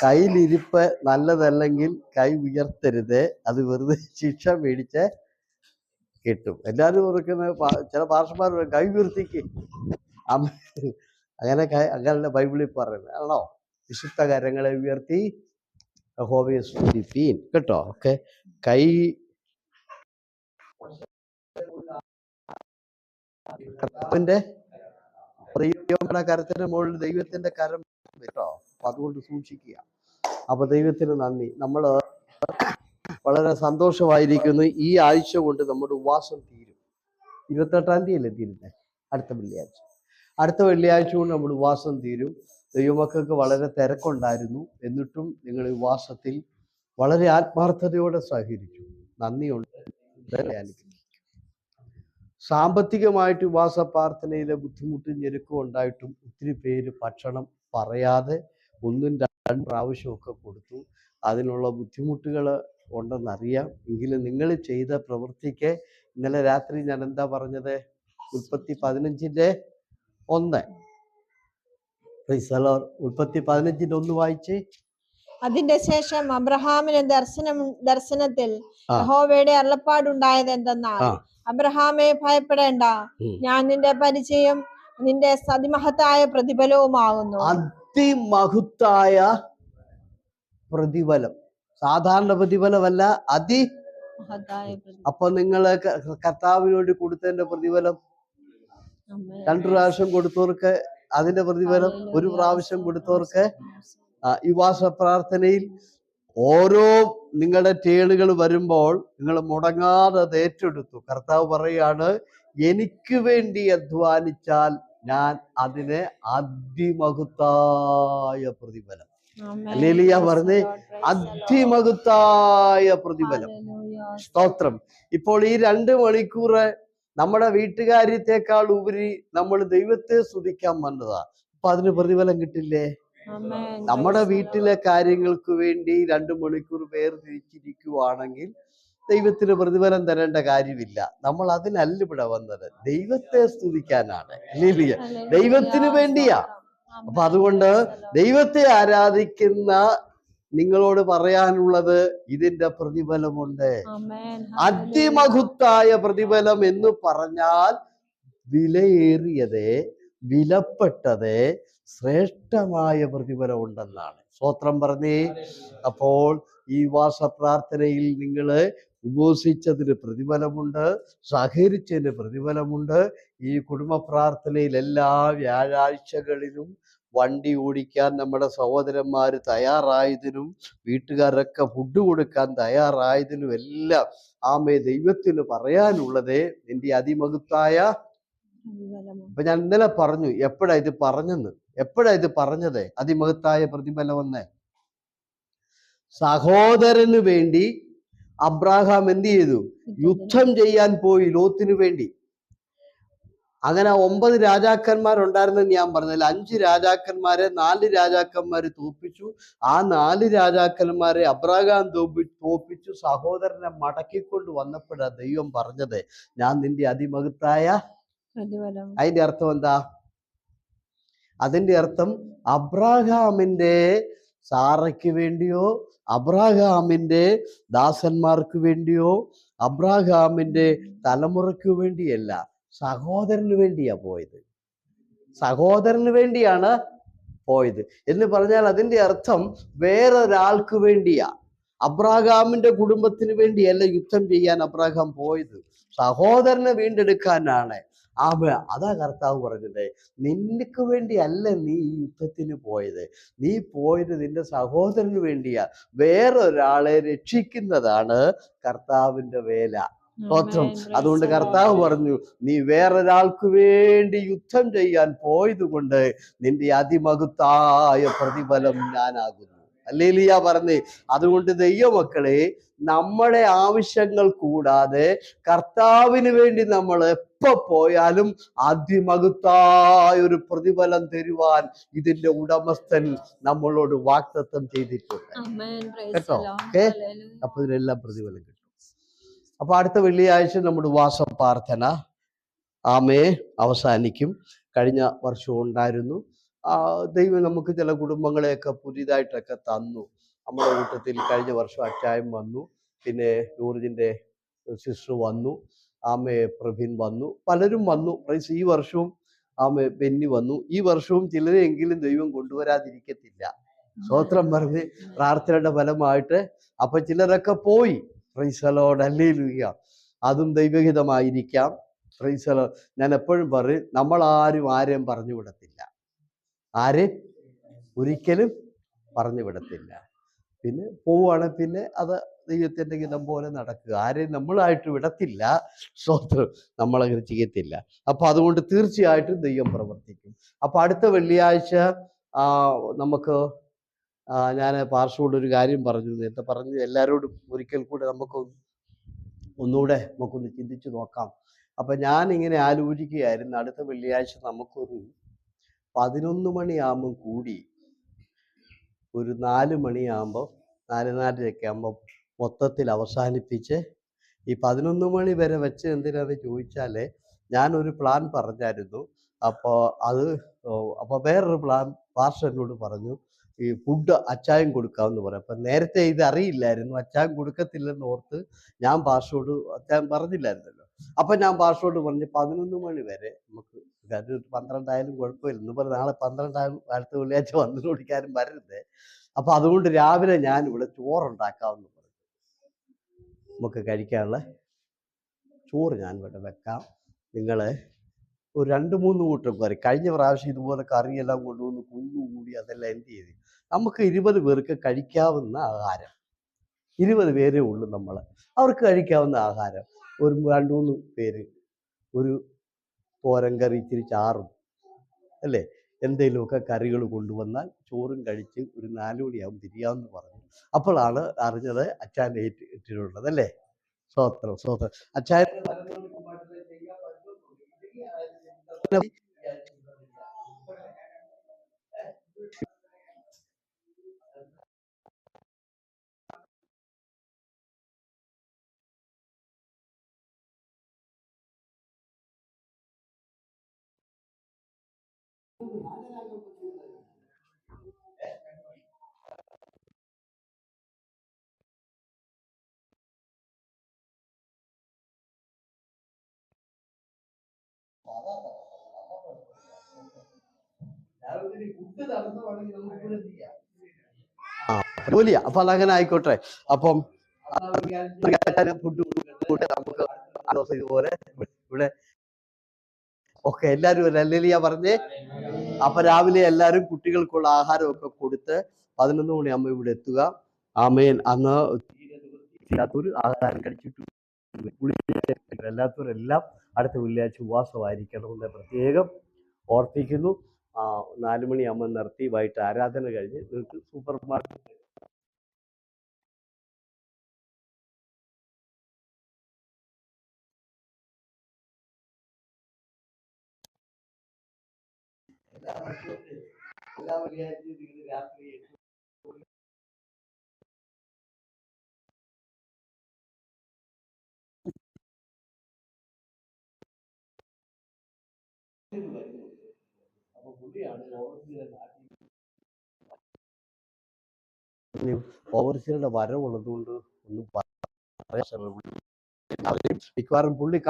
കയ്യിലിരിപ്പ് നല്ലതല്ലെങ്കിൽ കൈ ഉയർത്തരുത്, അത് വെറുതെ ശിക്ഷ മേടിച്ച് കിട്ടും. എല്ലാവരും ഓർക്കുന്ന ചില ഭാഷമാർ കൈ ഉയർത്തിക്ക് അങ്ങനെ ബൈബിളിൽ പറയുന്നത് ആണോ? വിശുദ്ധ കരങ്ങളെ ഉയർത്തി യഹോവയെ സ്തുതിപ്പീൻ കേട്ടോ. ഓക്കെ, കൈ കർത്താവിന്റെ പ്രിയപ്പെട്ട കരത്തിന്റെ മുകളിൽ ദൈവത്തിന്റെ കരം കേട്ടോ. അപ്പൊ അതുകൊണ്ട് സൂക്ഷിക്കുക. അപ്പൊ ദൈവത്തിന് നന്ദി. നമ്മള് വളരെ സന്തോഷമായിരിക്കുന്നു. ഈ ആഴ്ച കൊണ്ട് നമ്മുടെ ഉപവാസം തീരും. 28-ാം തീയതിയല്ലേ തീരുന്നേ? അടുത്ത വെള്ളിയാഴ്ച കൊണ്ട് നമ്മുടെ ഉപവാസം തീരും. ദൈവമക്കൾക്ക് വളരെ തിരക്കുണ്ടായിരുന്നു, എന്നിട്ടും നിങ്ങൾ ഈ ഉപവാസത്തിൽ വളരെ ആത്മാർത്ഥതയോടെ സഹകരിച്ചു. നന്ദിയുണ്ട്. സാമ്പത്തികമായിട്ട് ഉപവാസ പ്രാർത്ഥനയിലെ ബുദ്ധിമുട്ടും ഞെരുക്കവും ഉണ്ടായിട്ടും ഒത്തിരി പേര് ഭക്ഷണം പറയാതെ 1-2 പ്രാവശ്യമൊക്കെ കൊടുത്തു. അതിനുള്ള ബുദ്ധിമുട്ടുകൾ ഉണ്ടെന്നറിയാം. എങ്കിലും നിങ്ങൾ ചെയ്ത പ്രവൃത്തിക്ക് ഇന്നലെ രാത്രി ഞാൻ എന്താ പറഞ്ഞത്? ഉൽപ്പത്തി 15:1. ഉൽപ്പത്തി 15:1 വായിച്ചേ. അതിന്റെ ശേഷം അബ്രഹാമിന് ദർശനത്തിൽ യഹോവയുടെ അരുളപ്പാടുണ്ടായത് എന്തെന്നാൽ, അബ്രഹാമേ ഭയപ്പെടേണ്ട, ഞാൻ നിന്റെ പരിചയം നിന്റെ അതിമഹത്തായ പ്രതിഫലവുമാകുന്നു. അതിമഹത്തായ പ്രതിഫലം, സാധാരണ പ്രതിഫലമല്ല, അപ്പൊ നിങ്ങള് കർത്താവിനോട് കൊടുത്തതിന്റെ പ്രതിഫലം 2 പ്രാവശ്യം കൊടുത്തവർക്ക് അതിന്റെ പ്രതിഫലം, 1 പ്രാവശ്യം കൊടുത്തവർക്ക് ഈ ഉപവാസ പ്രാർത്ഥനയിൽ ഓരോ നിങ്ങളുടെ ടേണുകൾ വരുമ്പോൾ നിങ്ങൾ മുടങ്ങാതെ അത് ഏറ്റെടുത്തു. കർത്താവ് പറയാണ്, എനിക്ക് വേണ്ടി അധ്വാനിച്ചാൽ ഞാൻ അതിന് അതിമഹത്തായ പ്രതിഫലം. ഹല്ലേലൂയ പറഞ്ഞേ, അതിമഹത്തായ പ്രതിഫലം. സ്തോത്രം. ഇപ്പോൾ ഈ 2 മണിക്കൂർ നമ്മുടെ വീട്ടുകാര്യത്തെക്കാൾ ഉപരി നമ്മൾ ദൈവത്തെ സ്തുതിക്കാൻ വന്നതാ. അപ്പൊ അതിന് പ്രതിഫലം കിട്ടില്ലേ? നമ്മുടെ വീട്ടിലെ കാര്യങ്ങൾക്ക് വേണ്ടി 2 മണിക്കൂർ വേർതിരിച്ചിരിക്കുവാണെങ്കിൽ ദൈവത്തിന് പ്രതിഫലം തരേണ്ട കാര്യമില്ല. നമ്മൾ അതിനല്ല ഇവിടെ വന്നത്, ദൈവത്തെ സ്തുതിക്കാനാണ്. ദൈവത്തിന് വേണ്ടിയാ. അപ്പൊ അതുകൊണ്ട് ദൈവത്തെ ആരാധിക്കുന്ന നിങ്ങളോട് പറയാനുള്ളത്, ഇതിന്റെ പ്രതിഫലമുണ്ട്. അതിമഹത്തായ പ്രതിഫലം എന്ന് പറഞ്ഞാൽ വിലയേറിയത്, വിലപ്പെട്ടത്, ശ്രേഷ്ഠമായ പ്രതിഫലം ഉണ്ടെന്നാണ്. സ്തോത്രം പറഞ്ഞേ. അപ്പോൾ ഈ ഉപവാസ പ്രാർത്ഥനയിൽ നിങ്ങൾ ഉപവസിച്ചതിന് പ്രതിഫലമുണ്ട്, സഹകരിച്ചതിന് പ്രതിഫലമുണ്ട്. ഈ കുടുംബ പ്രാർത്ഥനയിൽ എല്ലാ വ്യാഴാഴ്ചകളിലും വണ്ടി ഓടിക്കാൻ നമ്മുടെ സഹോദരന്മാർ തയ്യാറായതിനും വീട്ടുകാരൊക്കെ ഫുഡ് കൊടുക്കാൻ തയ്യാറായതിനും എല്ലാം ദൈവത്തിന് പറയാനുള്ളത് നിന്റെ അതിമഹത്തായ. അപ്പൊ ഞാൻ ഇന്നലെ പറഞ്ഞു എപ്പോഴാ ഇത് പറഞ്ഞത് അതിമഹത്തായ പ്രതിഫലമെന്ന്. സഹോദരന് വേണ്ടി അബ്രാഹാം എന്ത് ചെയ്തു? യുദ്ധം ചെയ്യാൻ പോയി ലോത്തിന് വേണ്ടി. അങ്ങനെ 9 രാജാക്കന്മാരുണ്ടായിരുന്നെന്ന് ഞാൻ പറഞ്ഞതിൽ 5 രാജാക്കന്മാരെ 4 രാജാക്കന്മാര് തോപ്പിച്ചു. ആ 4 രാജാക്കന്മാരെ അബ്രാഹാം തോപ്പിച്ചു. സഹോദരനെ മടക്കിക്കൊണ്ട് വന്നപ്പോഴാ ദൈവം പറഞ്ഞത്, ഞാൻ നിന്റെ അതിമഹത്തായ. അതിന്റെ അർത്ഥം എന്താ? അതിന്റെ അർത്ഥം അബ്രാഹാമിന്റെ സാറയ്ക്ക് വേണ്ടിയോ, അബ്രാഹാമിന്റെ ദാസന്മാർക്ക് വേണ്ടിയോ, അബ്രാഹാമിന്റെ തലമുറയ്ക്ക് വേണ്ടിയല്ല, സഹോദരന് വേണ്ടിയാ പോയത്. സഹോദരന് വേണ്ടിയാണ് പോയത് എന്ന് പറഞ്ഞാൽ അതിന്റെ അർത്ഥം വേറൊരാൾക്ക് വേണ്ടിയാ. അബ്രാഹാമിന്റെ കുടുംബത്തിന് വേണ്ടിയല്ല യുദ്ധം ചെയ്യാൻ അബ്രാഹാം പോയത്, സഹോദരനെ വീണ്ടെടുക്കാനാണ്. അതാ കർത്താവ് പറഞ്ഞത്, നിനക്ക് വേണ്ടിയല്ല നീ ഈ യുദ്ധത്തിന് പോയത്, നീ പോയത് നിന്റെ സഹോദരന് വേണ്ടിയാ. വേറൊരാളെ രക്ഷിക്കുന്നതാണ് കർത്താവിന്റെ വേല. സ്തോത്രം. അതുകൊണ്ട് കർത്താവ് പറഞ്ഞു, നീ വേറൊരാൾക്ക് വേണ്ടി യുദ്ധം ചെയ്യാൻ പോയത് കൊണ്ട് നിന്റെ അതിമഹത്തായ പ്രതിഫലം ഞാനാകുന്നു. ഹല്ലേലൂയ പറഞ്ഞേ. അതുകൊണ്ട് ദൈവമക്കളെ, നമ്മുടെ ആവശ്യങ്ങൾ കൂടാതെ കർത്താവിന് വേണ്ടി നമ്മൾ എപ്പോ പോയാലും അതിമഹത്തായ ഒരു പ്രതിഫലം തരുവാൻ ഇതിന്റെ ഉടമസ്ഥൻ നമ്മളോട് വാഗ്ദത്തം ചെയ്തിട്ടുണ്ട് കേട്ടോ. അപ്പൊ ഇതിനെല്ലാം പ്രതിഫലം കിട്ടും. അപ്പൊ അടുത്ത വെള്ളിയാഴ്ച നമ്മുടെ ഉപവാസ പ്രാർത്ഥന അവസാനിക്കും. കഴിഞ്ഞ വർഷം ഉണ്ടായിരുന്നു. ദൈവം നമുക്ക് ചില കുടുംബങ്ങളെയൊക്കെ പുതിയതായിട്ടൊക്കെ തന്നു. നമ്മുടെ കൂട്ടത്തിൽ കഴിഞ്ഞ വർഷം അച്ചായം വന്നു, പിന്നെ ജോർജിൻ്റെ സിസ്റ്റർ വന്നു, പ്രവീൺ വന്നു, പലരും വന്നു. ഈ വർഷവും ബെന്നി വന്നു. ഈ വർഷവും ചിലരെങ്കിലും ദൈവം കൊണ്ടുവരാതിരിക്കത്തില്ല. സ്തോത്രം പറഞ്ഞ് പ്രാർത്ഥനയുടെ ഫലമായിട്ട് അപ്പൊ ചിലരൊക്കെ പോയി. Price the lord, hallelujah. അതും ദൈവഹിതമായിരിക്കാം. Price the Lord. ഞാൻ എപ്പോഴും പറയും, നമ്മളാരും ആരെയും പറഞ്ഞു വിടത്തില്ല, ആരെയും ഒരിക്കലും പറഞ്ഞു വിടത്തില്ല. പിന്നെ പോവുകയാണെങ്കിൽ പിന്നെ അത് ദൈവത്തിൻ്റെ ഹിതം പോലെ നടക്കുക. ആരെയും നമ്മളായിട്ട് വിടത്തില്ല. സ്തോത്രം, നമ്മളങ്ങനെ ചെയ്യത്തില്ല. അപ്പൊ അതുകൊണ്ട് തീർച്ചയായിട്ടും ദൈവം പ്രവർത്തിക്കും. അപ്പൊ അടുത്ത വെള്ളിയാഴ്ച നമുക്ക് ഞാൻ പാർശ്വോട് ഒരു കാര്യം പറഞ്ഞു, നേരത്തെ പറഞ്ഞു, എല്ലാവരോടും ഒരിക്കൽ കൂടെ ഒന്നുകൂടെ നമുക്കൊന്ന് ചിന്തിച്ചു നോക്കാം. അപ്പൊ ഞാൻ ഇങ്ങനെ ആലോചിക്കുകയായിരുന്നു, അടുത്ത വെള്ളിയാഴ്ച നമുക്കൊരു 11 മണിയാകുമ്പം കൂടി ഒരു 4 മണിയാകുമ്പോൾ 4:30 ആകുമ്പോൾ മൊത്തത്തിൽ അവസാനിപ്പിച്ച് ഈ 11 മണി വരെ വെച്ച് എന്തിനാന്ന് ചോദിച്ചാൽ ഞാനൊരു പ്ലാൻ പറഞ്ഞായിരുന്നു. അപ്പോൾ വേറൊരു പ്ലാൻ പാസ്റ്റർ എന്നോട് പറഞ്ഞു, ഈ ഫുഡ് അച്ചായം കൊടുക്കാമെന്ന് പറയാം. അപ്പം നേരത്തെ ഇത് അറിയില്ലായിരുന്നു, അച്ചായം കൊടുക്കത്തില്ലെന്ന് ഓർത്ത് ഞാൻ പാസ്റ്ററോട്, അച്ചായം പറഞ്ഞില്ലായിരുന്നല്ലോ. അപ്പം ഞാൻ പാസ്റ്ററോട് പറഞ്ഞു 11 മണി വരെ നമുക്ക്, അത് 12 ആയാലും കുഴപ്പമില്ല, ഇന്ന് പറഞ്ഞ നാളെ 12 ആയാലും അടുത്ത വെള്ളിയാഴ്ച വന്നു കൊടുക്കാനും വരരുത്. അപ്പം അതുകൊണ്ട് രാവിലെ ഞാൻ ഇവിടെ ചോറുണ്ടാക്കാമെന്ന് പറഞ്ഞു. നമുക്ക് കഴിക്കാനുള്ള ചോറ് ഞാൻ ഇവിടെ വെക്കാം. നിങ്ങൾ ഒരു 2-3 കൂട്ടം കറി, കഴിഞ്ഞ പ്രാവശ്യം ഇതുപോലെ കറിയെല്ലാം കൊണ്ടുവന്ന് കുഞ്ഞുകൂടി അതെല്ലാം എന്ത് ചെയ്തു. നമുക്ക് 20 പേർക്ക് കഴിക്കാവുന്ന ആഹാരം, 20 പേരേ ഉള്ളൂ നമ്മൾ, അവർക്ക് കഴിക്കാവുന്ന ആഹാരം. ഒരു 2-3 പേര് ഒരു തോരൻ കറി, ഇച്ചിരി ചാറും അല്ലേ, എന്തെങ്കിലുമൊക്കെ കറികൾ കൊണ്ടുവന്നാൽ ചോറും കഴിച്ച് ഒരു 4 മണിയാകും തിരിയാമെന്ന് പറഞ്ഞു. അപ്പോഴാണ് അറിഞ്ഞത് അച്ചാൻ ഇട്ടിട്ടുള്ളത് അല്ലേ. സ്തോത്രം, സ്തോത്രം. അച്ചായ ജോലിയാ. അപ്പൊ അതങ്ങനെ ആയിക്കോട്ടെ. അപ്പം ഫുഡ് നമുക്ക് ഇതുപോലെ ഇവിടെ ഒക്കെ എല്ലാവരും ഹല്ലേലൂയ പറഞ്ഞേ. അപ്പൊ രാവിലെ എല്ലാവരും കുട്ടികൾക്കുള്ള ആഹാരമൊക്കെ കൊടുത്ത് 11 മണിയാകുമ്പോൾ ഇവിടെ എത്തുക. ആമേൻ. അന്ന് ഇല്ലാത്തൊരു ആഹാരം കഴിച്ചിട്ട് അല്ലാത്തവരെല്ലാം അടുത്ത വെള്ളിയാഴ്ച ഉപവാസമായിരിക്കണമെന്ന് പ്രത്യേകം ഓർപ്പിക്കുന്നു. 4 മണിയാകുമ്പോൾ നിർത്തി വൈകിട്ട് ആരാധന കഴിഞ്ഞ് നിങ്ങൾക്ക് സൂപ്പർ മാർക്കറ്റ് എല്ലാ വെള്ളിയാഴ്ചയും നിങ്ങൾ രാത്രി വരുന്നുണ്ട്. അപ്പൊ പുള്ളിയാണ് ഓവർസീറുടെ വരവുള്ളതുകൊണ്ട് ഒന്നും മിക്കവാറും പുള്ളി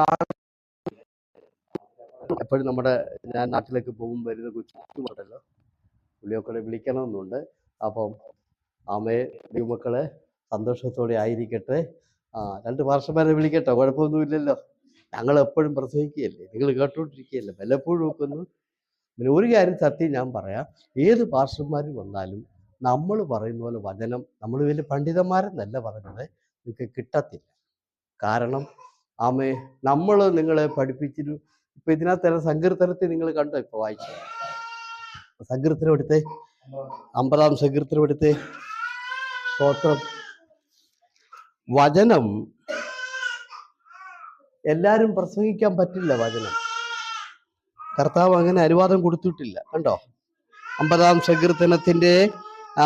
എപ്പോഴും ഞാൻ നാട്ടിലേക്ക് പോകുമ്പോൾ വരുന്ന കൊച്ചുമക്കളല്ലോ, പുള്ളിയൊക്കെ വിളിക്കണമെന്നുണ്ട്. അപ്പം അമ്മയെ ദൈവമക്കളെ സന്തോഷത്തോടെ ആയിരിക്കട്ടെ. 2 പാർഷന്മാരെ വിളിക്കട്ടെ, കുഴപ്പമൊന്നുമില്ലല്ലോ. ഞങ്ങൾ എപ്പോഴും പ്രസംഗിക്കുകയല്ലേ, നിങ്ങൾ കേട്ടോണ്ടിരിക്കുകയല്ലേ, വല്ലപ്പോഴും ഒക്കെ ഒന്ന്. പിന്നെ ഒരു കാര്യം സത്യം ഞാൻ പറയാം, ഏത് പാർഷന്മാർ വന്നാലും നമ്മൾ പറയുന്ന പോലെ വചനം, നമ്മൾ വലിയ പണ്ഡിതന്മാരെന്നല്ല പറഞ്ഞത്, നിങ്ങൾക്ക് കിട്ടത്തില്ല. കാരണം നമ്മൾ നിങ്ങളെ പഠിപ്പിച്ചിട്ട് ഇപ്പൊ ഇതിനകത്ത് സങ്കീർത്തനത്തിൽ നിങ്ങൾ കണ്ടോ, ഇപ്പൊ വായിച്ചു സങ്കീർത്തനം എടുത്തേ, 50-ാം സങ്കീർത്തനം എടുത്തേ. സ്തോത്രം. വചനം എല്ലാരും പ്രസംഗിക്കാൻ പറ്റില്ല. വചനം കർത്താവ് അങ്ങനെ അനുവാദം കൊടുത്തിട്ടില്ല. കണ്ടോ, 50-ാം സങ്കീർത്തനത്തിന്റെ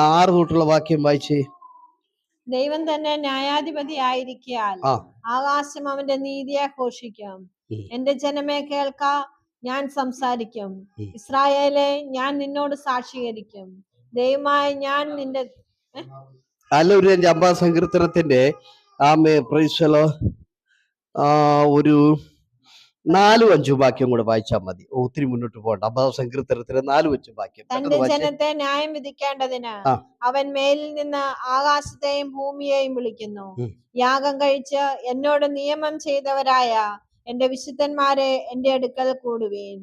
6 തൊട്ടുള്ള വാക്യം വായിച്ചേ. ദൈവം തന്നെ ന്യായാധിപതി ആയിരിക്കാൻ ആകാശം അവന്റെ നീതിയെ ഘോഷിക്കും. എന്റെ ജനമേ കേൾക്ക, ഞാൻ സംസാരിക്കും. ഇസ്രായേലെ, ഞാൻ നിന്നോട് സാക്ഷീകരിക്കും. ദൈവമായി ഞാൻ നിന്റെ ഒരു ജമ്പാ സങ്കീർത്തനത്തിന്റെ പ്രൈസലോ ഒരു 4-5 വാക്യം കൂടെ വായിച്ചാൽ മതി. ഒത്തിരി മുന്നോട്ട് പോകണ്ട. 50 സങ്കീർത്തനത്തിന് 4-5 വാക്യം. തന്റെ ജനത്തെ ന്യായം വിധിക്കേണ്ടതിന് അവൻ മേലിൽ നിന്ന് ആകാശത്തെയും ഭൂമിയെയും വിളിക്കുന്നു. യാഗം കഴിച്ച് എന്നോട് നിയമം ചെയ്തവരായ എന്റെ വിശുദ്ധന്മാരെ എന്റെ അടുക്കൽ കൂടുവീൻ.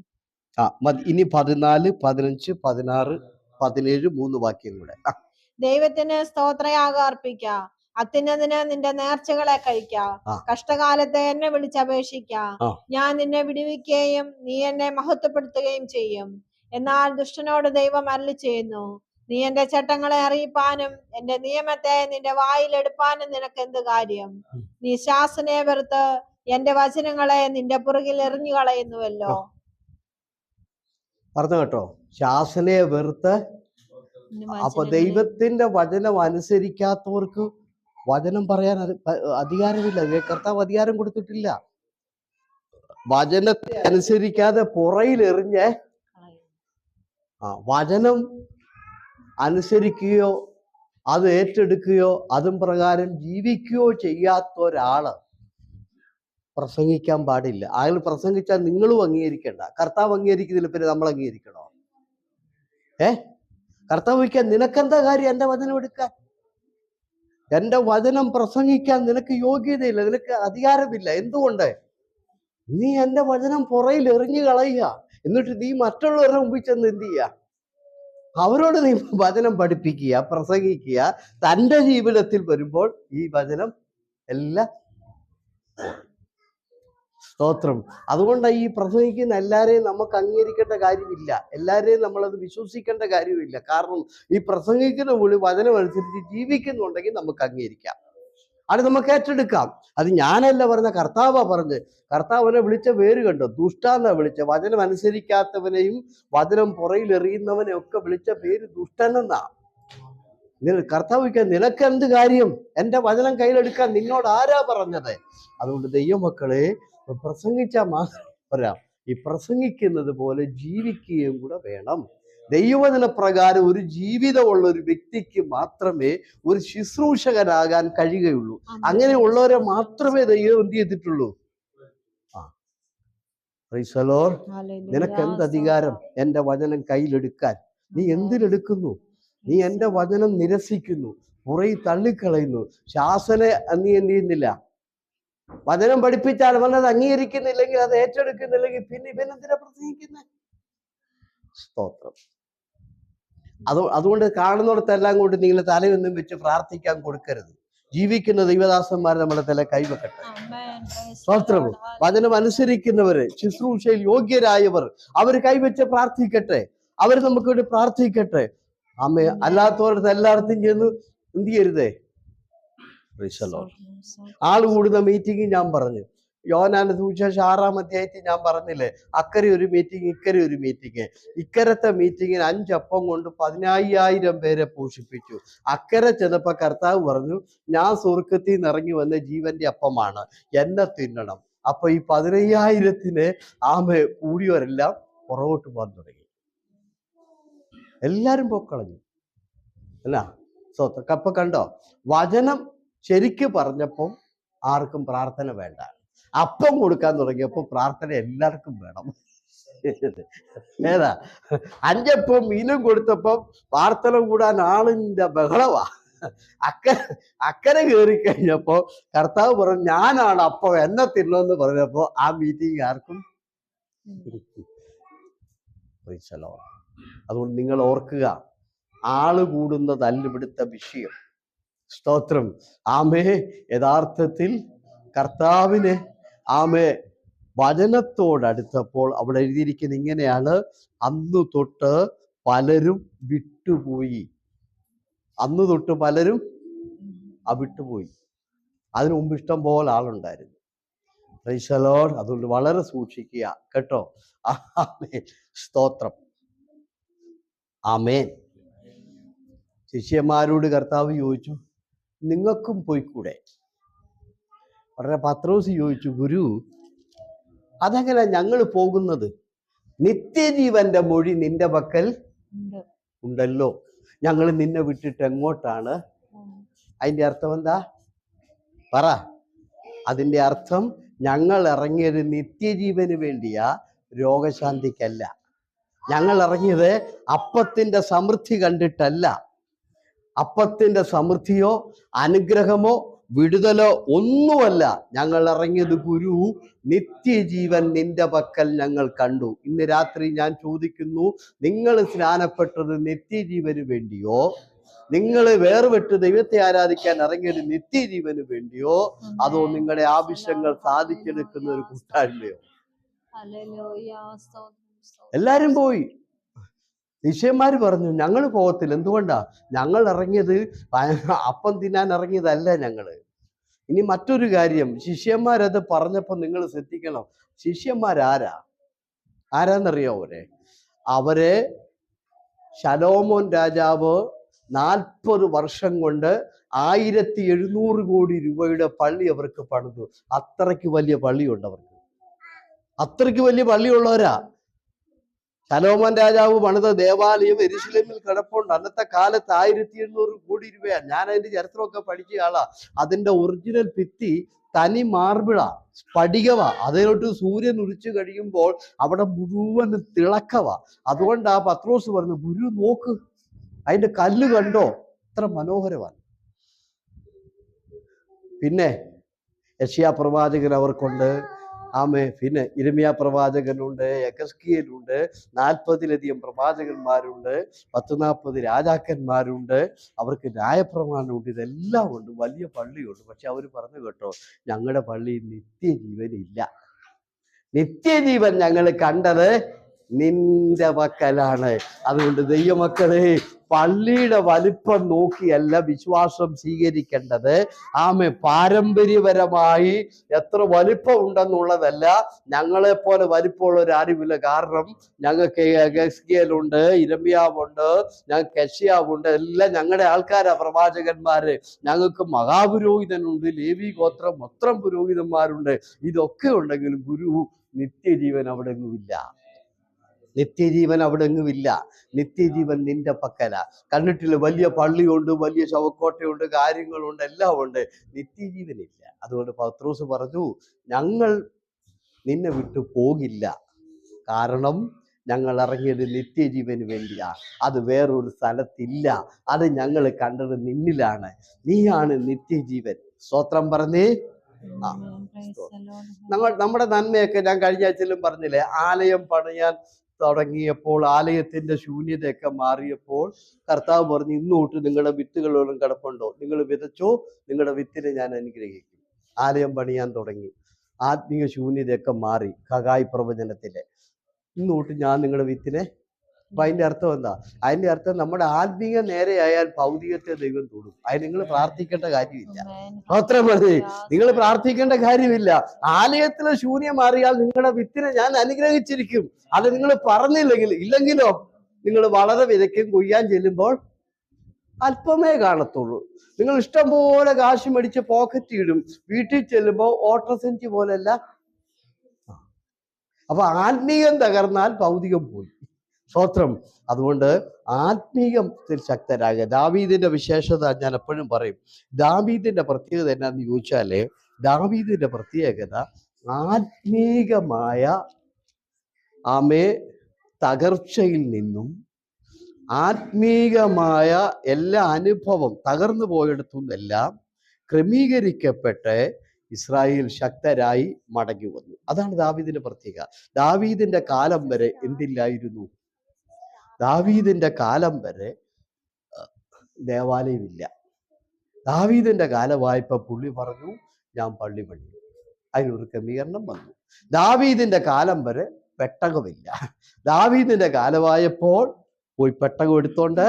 മതി. ഇനി 14, 15, 16, 17 3 വാക്യം കൂടെ. ദൈവത്തിന് സ്തോത്രയാഗം അർപ്പിക്ക. അത്യുന്നതിന് നിന്റെ നേർച്ചകളെ കഴിക്ക. കഷ്ടകാലത്തെ എന്നെ വിളിച്ചപേക്ഷിക്ക. ഞാൻ നിന്നെ വിടുവിക്കുകയും നീ എന്നെ മഹത്വപ്പെടുത്തുകയും ചെയ്യും. എന്നാൽ ദുഷ്ടനോട് ദൈവം അരുളി ചെയ്യുന്നു, നീ എന്റെ ചട്ടങ്ങളെ അറിയിപ്പാനും എന്റെ നിയമത്തെ നിന്റെ വായിലെടുപ്പാനും നിനക്ക് എന്ത് കാര്യം? നീ ശാസനയെ വെറുത്ത് എന്റെ വചനങ്ങളെ നിന്റെ പുറകിൽ എറിഞ്ഞു കളയുന്നുവല്ലോ. പറഞ്ഞു കേട്ടോ, ശാസനയെ വെറുത്ത്. അപ്പൊ ദൈവത്തിന്റെ വചനം അനുസരിക്കാത്തവർക്ക് വചനം പറയാൻ അധികാരമില്ല. കർത്താവ് അധികാരം കൊടുത്തിട്ടില്ല. വചനത്തെ അനുസരിക്കാതെ പുറയിലെറിഞ്ഞ് വചനം അനുസരിക്കുകയോ അത് ഏറ്റെടുക്കുകയോ അതും പ്രകാരം ജീവിക്കുകയോ ചെയ്യാത്ത ഒരാള് പ്രസംഗിക്കാൻ പാടില്ല. അയാൾ പ്രസംഗിച്ചാൽ നിങ്ങളും അംഗീകരിക്കണ്ട. കർത്താവ് അംഗീകരിക്കുന്നില്ല, പിന്നെ നമ്മൾ അംഗീകരിക്കണോ? കർത്താവ് വയ്ക്കാൻ നിനക്കെന്താ കാര്യം എൻ്റെ വചനം എടുക്കാൻ? എൻ്റെ വചനം പ്രസംഗിക്കാൻ നിനക്ക് യോഗ്യതയില്ല, നിനക്ക് അധികാരമില്ല. എന്തുകൊണ്ട്? നീ എൻ്റെ വചനം പുറയിൽ എറിഞ്ഞു കളയുക. എന്നിട്ട് നീ മറ്റുള്ളവരുടെ മുമ്പിൽ ചെന്ന് എന്ത് ചെയ്യുക? അവരോട് നീ വചനം പഠിപ്പിക്കുക, പ്രസംഗിക്കുക. തൻ്റെ ജീവിതത്തിൽ വരുമ്പോൾ ഈ വചനം എല്ലാം സ്തോത്രം. അതുകൊണ്ട് ഈ പ്രസംഗിക്കുന്ന എല്ലാവരെയും നമുക്ക് അംഗീകരിക്കേണ്ട കാര്യമില്ല, എല്ലാവരെയും നമ്മളത് വിശ്വസിക്കേണ്ട കാര്യമില്ല. കാരണം ഈ പ്രസംഗിക്കുന്ന വിളി വചനം അനുസരിച്ച് ജീവിക്കുന്നുണ്ടെങ്കിൽ നമുക്ക് അംഗീകരിക്കാം, അത് നമുക്ക് ഏറ്റെടുക്കാം. അത് ഞാനല്ല പറഞ്ഞ, കർത്താവാ പറഞ്ഞ്. കർത്താവിനെ വിളിച്ച പേര് കണ്ടോ? ദുഷ്ടാന്നാ വിളിച്ച. വചനം അനുസരിക്കാത്തവനെയും വചനം പുറയിലെറിയുന്നവനെ ഒക്കെ വിളിച്ച പേര് ദുഷ്ടനെന്നാ. കർത്താവ് വയ്ക്കാൻ നിനക്കെന്ത് കാര്യം? എൻ്റെ വചനം കയ്യിലെടുക്കാൻ നിന്നോട് ആരാ പറഞ്ഞത്? അതുകൊണ്ട് ദൈവമക്കളെ, പ്രസംഗിച്ചാൽ മാത്രം പോരാ, ഈ പ്രസംഗിക്കുന്നത് പോലെ ജീവിക്കുകയും കൂടെ വേണം. ദൈവവചന പ്രകാരം ഒരു ജീവിതമുള്ള ഒരു വ്യക്തിക്ക് മാത്രമേ ഒരു ശുശ്രൂഷകനാകാൻ കഴിയുകയുള്ളൂ. അങ്ങനെ ഉള്ളവരെ മാത്രമേ ദൈവം എന്ത് ചെയ്തിട്ടുള്ളൂ? Price the Lord. നിനക്ക് എന്ത് അധികാരം എൻ്റെ വചനം കയ്യിലെടുക്കാൻ? നീ എന്തിനെടുക്കുന്നു? നീ എൻ്റെ വചനം നിരസിക്കുന്നു, പുറയിൽ തള്ളിക്കളയുന്നു. ശാസന നീ എന്ത് ചെയ്യുന്നില്ല? വചനം പഠിപ്പിച്ചാൽ അവനത് അംഗീകരിക്കുന്നില്ലെങ്കിൽ, അത് ഏറ്റെടുക്കുന്നില്ലെങ്കിൽ, പിന്നെ ഇവനെന്തിനാ പ്രസംഗിക്കുന്നത്? സ്തോത്രം. അതുകൊണ്ട് കാണുന്നിടത്തെല്ലാം കൊണ്ട് നിങ്ങൾ തലയൊന്നും വെച്ച് പ്രാർത്ഥിക്കാൻ കൊടുക്കരുത്. ജീവിക്കുന്ന ദൈവദാസന്മാർ നമ്മുടെ തല കൈവെക്കട്ടെ. സ്തോത്രം. വചനം അനുസരിക്കുന്നവര്, ശുശ്രൂഷയിൽ യോഗ്യരായവർ, അവർ കൈവച്ച് പ്രാർത്ഥിക്കട്ടെ. അവർ നമുക്ക് വേണ്ടി പ്രാർത്ഥിക്കട്ടെ. അമ്മേ, അല്ലാത്തവരുടെ എല്ലായിടത്തും ചെന്ന് എന്ത് ചെയ്യരുതേ? ആള് കൂടുന്ന മീറ്റിംഗ് ഞാൻ പറഞ്ഞു, യോഹന്നാന്റെ സുവിശേഷം 6-ാം അധ്യായത്തിൽ ഞാൻ പറഞ്ഞില്ലേ, അക്കരെ ഒരു മീറ്റിംഗ്, ഇക്കരെ ഒരു മീറ്റിംഗ്. ഇക്കരത്തെ മീറ്റിങ്ങിന് 5 അപ്പം കൊണ്ട് 15,000 പേരെ പോഷിപ്പിച്ചു. അക്കരെ ചെന്നപ്പോ കർത്താവ് പറഞ്ഞു, ഞാൻ സ്വർഗ്ഗത്തിൽ നിന്ന് ഇറങ്ങി വന്ന ജീവന്റെ അപ്പമാണ്, എന്നെ തിന്നണം. അപ്പൊ ഈ 15,000-ന് കൂടിയവരെല്ലാം പുറകോട്ട് പോകാൻ തുടങ്ങി. എല്ലാരും പൊക്കളഞ്ഞു അല്ല. അപ്പൊ കണ്ടോ, വചനം ശരിക്ക് പറഞ്ഞപ്പം ആർക്കും പ്രാർത്ഥന വേണ്ട. അപ്പം കൊടുക്കാൻ തുടങ്ങിയപ്പോൾ പ്രാർത്ഥന എല്ലാവർക്കും വേണം. ഏതാ? 5 അപ്പം മീനും കൊടുത്തപ്പം പ്രാർത്ഥന കൂടാൻ ആളിന്റെ ബഹളവാ. അക്കരെ കയറി കഴിഞ്ഞപ്പോ കർത്താവ് പറഞ്ഞു, ഞാനാണ് അപ്പം, എന്നെ തിന്നോന്ന് പറഞ്ഞപ്പോ ആ മീറ്റിംഗ് ആർക്കും. അതുകൊണ്ട് നിങ്ങൾ ഓർക്കുക, ആള് കൂടുന്നതല്ല ഇവിടുത്തെ വിഷയം. സ്തോത്രം. യഥാർത്ഥത്തിൽ കർത്താവിന് വചനത്തോടടുത്തപ്പോൾ അവിടെ എഴുതിയിരിക്കുന്ന ഇങ്ങനെയാണ്, അന്നു തൊട്ട് പലരും വിട്ടുപോയി. അന്നു തൊട്ട് പലരും വിട്ടുപോയി. അതിനു മുമ്പ് ഇഷ്ടം പോലെ ആളുണ്ടായിരുന്നു. Price the Lord. അതുകൊണ്ട് വളരെ സൂക്ഷിക്കുക കേട്ടോ. ആമേൻ. സ്തോത്രം. ആമേൻ. ശിഷ്യന്മാരോട് കർത്താവ് ചോദിച്ചു, നിങ്ങൾക്കും പോയിക്കൂടെ? ഉടനെ പത്രോസ് ചോദിച്ചു, ഗുരു, അതെങ്ങനെ ഞങ്ങൾ പോകുന്നത്? നിത്യജീവന്റെ മൊഴി നിന്റെ പക്കൽ ഉണ്ട്. ഉണ്ടല്ലോ. ഞങ്ങൾ നിന്നെ വിട്ടിട്ട് എങ്ങോട്ടാണ്? അതിന്റെ അർത്ഥം എന്താ? പറ. അതിന്റെ അർത്ഥം ഞങ്ങൾ ഇറങ്ങിയത് നിത്യജീവന് വേണ്ടിയാ, രോഗശാന്തിക്കല്ല. ഞങ്ങൾ ഇറങ്ങിയത് അപ്പത്തിന്റെ സമൃദ്ധി കണ്ടിട്ടല്ല. അപ്പത്തിന്റെ സമൃദ്ധിയോ അനുഗ്രഹമോ വിടുതലോ ഒന്നുമല്ല. ഞങ്ങൾ ഇറങ്ങിയത് ഗുരു, നിത്യജീവൻ നിന്റെ പക്കൽ ഞങ്ങൾ കണ്ടു. ഇന്ന് രാത്രി ഞാൻ ചോദിക്കുന്നു, നിങ്ങൾ സ്നാനപ്പെട്ടത് നിത്യജീവന് വേണ്ടിയോ, നിങ്ങൾ വേർപെട്ട് ദൈവത്തെ ആരാധിക്കാൻ ഇറങ്ങിയത് നിത്യജീവന് വേണ്ടിയോ, അതോ നിങ്ങളുടെ ആവശ്യങ്ങൾ സാധിച്ചെടുക്കുന്ന ഒരു കൂട്ടായ്മയോ? എല്ലാരും പോയി. ശിഷ്യന്മാര് പറഞ്ഞു ഞങ്ങൾ പോകത്തില്ല. എന്തുകൊണ്ടാ? ഞങ്ങൾ ഇറങ്ങിയത് അപ്പം തിന്നാൻ ഇറങ്ങിയതല്ല ഞങ്ങള്. ഇനി മറ്റൊരു കാര്യം, ശിഷ്യന്മാരത് പറഞ്ഞപ്പോ നിങ്ങൾ ശ്രദ്ധിക്കണം. ആരാന്നറിയോ? അവരെ ശലോമോൻ രാജാവ് 40 വർഷം കൊണ്ട് 1700 കോടി രൂപയുടെ പള്ളി അവർക്ക് പണിതു. അത്രയ്ക്ക് വലിയ പള്ളിയുണ്ട് അവർക്ക്. അത്രയ്ക്ക് വലിയ പള്ളിയുള്ളവരാ. ശലോമോൻ രാജാവ് പണിത ദേവാലയം യെരൂശലേമിൽ കിടപ്പുണ്ട്. അന്നത്തെ കാലത്ത് 1700 കോടി രൂപയാണ്. ഞാൻ അതിന്റെ ചരിത്രമൊക്കെ പഠിച്ച ആളാ. അതിന്റെ ഒറിജിനൽ ഭിത്തി തനി മാർബിളാ, സ്ഫടികവാ. അതിലോട്ട് സൂര്യൻ ഉദിച്ചു കഴിയുമ്പോൾ അവിടെ മുഴുവൻ തിളക്കവാ. അതുകൊണ്ടാ പത്രോസ് പറഞ്ഞു, ഗുരു നോക്ക്, അതിന്റെ കല്ല് കണ്ടോ, എത്ര മനോഹരമാണ്. പിന്നെ യെശയ്യാ പ്രവാചകൻ അവർക്കുണ്ട്. പിന്നെ ഇരമ്യാ പ്രവാചകനുണ്ട്, യെഹെസ്കേലുണ്ട്, 40-ലധികം പ്രവാചകന്മാരുണ്ട്, 10-40 രാജാക്കന്മാരുണ്ട്, അവർക്ക് ന്യായപ്രമാണമുണ്ട്, ഇതെല്ലാം ഉണ്ട്, വലിയ പള്ളിയുണ്ട്. പക്ഷെ അവർ പറഞ്ഞു കേട്ടോ, ഞങ്ങളുടെ പള്ളിയിൽ നിത്യജീവനില്ല. നിത്യജീവൻ ഞങ്ങൾ കണ്ടത് നിന്റെ പക്കലാണ്. അതുകൊണ്ട് ദൈവമക്കളെ, പള്ളിയുടെ വലിപ്പം നോക്കിയല്ല വിശ്വാസം സ്വീകരിക്കേണ്ടത്. പാരമ്പര്യപരമായി എത്ര വലിപ്പം ഉണ്ടെന്നുള്ളതല്ല. ഞങ്ങളെ പോലെ വലിപ്പമുള്ളവരാരുമില്ല. കാരണം ഞങ്ങൾക്ക് യെഹെസ്കേലുണ്ട്, ഇരമ്യാവുണ്ട്, ഞങ്ങൾക്ക് യെശയ്യാവുണ്ട്, എല്ലാം ഞങ്ങളുടെ ആൾക്കാരാ, പ്രവാചകന്മാര്. ഞങ്ങൾക്ക് മഹാപുരോഹിതനുണ്ട്, ലേവി ഗോത്രം മൊത്തം പുരോഹിതന്മാരുണ്ട്. ഇതൊക്കെ ഉണ്ടെങ്കിലും ഗുരു, നിത്യജീവൻ അവിടെ എങ്ങുമില്ല. നിത്യജീവൻ അവിടെ എങ്ങുമില്ല. നിത്യജീവൻ നിന്റെ പക്കല. കണ്ടിട്ടില്ല, വലിയ പള്ളിയുണ്ട്, വലിയ ശവക്കോട്ടയുണ്ട്, കാര്യങ്ങളുണ്ട്, എല്ലാം ഉണ്ട്, നിത്യജീവനില്ല. അതുകൊണ്ട് പത്രോസ് പറഞ്ഞു, ഞങ്ങൾ നിന്നെ വിട്ടു പോകില്ല. കാരണം ഞങ്ങൾ ഇറങ്ങിയത് നിത്യജീവന് വേണ്ടിയാ. അത് വേറൊരു സ്ഥലത്തില്ല. അത് ഞങ്ങൾ കണ്ടത് നിന്നിലാണ്. നീയാണ് നിത്യജീവൻ. സ്തോത്രം പറഞ്ഞേ. നമ്മുടെ നന്മയൊക്കെ ഞാൻ കഴിഞ്ഞ ആഴ്ചയിലും പറഞ്ഞില്ലേ, ആലയം പണിയാൻ തുടങ്ങിയപ്പോൾ, ആലയത്തിന്റെ ശൂന്യതയൊക്കെ മാറിയപ്പോൾ കർത്താവ് പറഞ്ഞു, ഇന്നോട്ട് നിങ്ങളുടെ വിത്തുകളോടും കിടപ്പുണ്ടോ, നിങ്ങൾ വിതച്ചോ, നിങ്ങളുടെ വിത്തിനെ ഞാൻ അനുഗ്രഹിക്കും. ആലയം പണിയാൻ തുടങ്ങി, ആത്മീയ ശൂന്യതയൊക്കെ മാറി. ഹഗായി പ്രവചനത്തിലെ ഇന്നോട്ട് ഞാൻ നിങ്ങളുടെ വിത്തിനെ. അപ്പൊ അതിന്റെ അർത്ഥം എന്താ? അതിന്റെ അർത്ഥം നമ്മുടെ ആത്മീയ നേരെയായാൽ ഭൗതികത്തെ ദൈവം തൊടും. അതിന് നിങ്ങൾ പ്രാർത്ഥിക്കേണ്ട കാര്യമില്ല. മാത്രം മതി, നിങ്ങൾ പ്രാർത്ഥിക്കേണ്ട കാര്യമില്ല. ആലയത്തിലെ ശൂന്യം മാറിയാൽ നിങ്ങളുടെ വിത്തിനെ ഞാൻ അനുഗ്രഹിച്ചിരിക്കും. അത് നിങ്ങൾ ഇല്ലെങ്കിലോ നിങ്ങൾ വളരെ വിതയ്ക്കും, കൊയ്യാൻ ചെല്ലുമ്പോൾ അല്പമേ കാണത്തുള്ളൂ. നിങ്ങൾ ഇഷ്ടം പോലെ കാശ് മേടിച്ച് പോക്കറ്റ് ഇടും, വീട്ടിൽ ചെല്ലുമ്പോൾ ഓട്ടർസെഞ്ചി പോലെയല്ല. അപ്പൊ ആത്മീയം തകർന്നാൽ ഭൗതികം പോയി. സ്തോത്രം. അതുകൊണ്ട് ആത്മീയത്തിൽ ശക്തരാകുക. ദാവീദിന്റെ വിശേഷത ഞാൻ എപ്പോഴും പറയും. ദാവീദിന്റെ പ്രത്യേകത എന്നാന്ന് ചോദിച്ചാല്, ദാവീദിന്റെ പ്രത്യേകത ആത്മീകമായ തകർച്ചയിൽ നിന്നും ആത്മീകമായ എല്ലാ അനുഭവം തകർന്നു പോയിടത്തുനിന്നെല്ലാം ക്രമീകരിക്കപ്പെട്ട് ഇസ്രായേൽ ശക്തരായി മടങ്ങി വന്നു. അതാണ് ദാവീദിന്റെ പ്രത്യേകത. ദാവീദിന്റെ കാലം വരെ എന്തില്ലായിരുന്നു? ദാവീദിന്റെ കാലം വരെ ദേവാലയമില്ല. ദാവീദിന്റെ കാലമായപ്പോ പുള്ളി പറഞ്ഞു, ഞാൻ പള്ളി പണിയും. അതിനൊരു ക്രമീകരണം വന്നു. ദാവീദിന്റെ കാലം വരെ പെട്ടകമില്ല. ദാവീദിന്റെ കാലമായപ്പോൾ പോയി പെട്ടകം എടുത്തോണ്ട്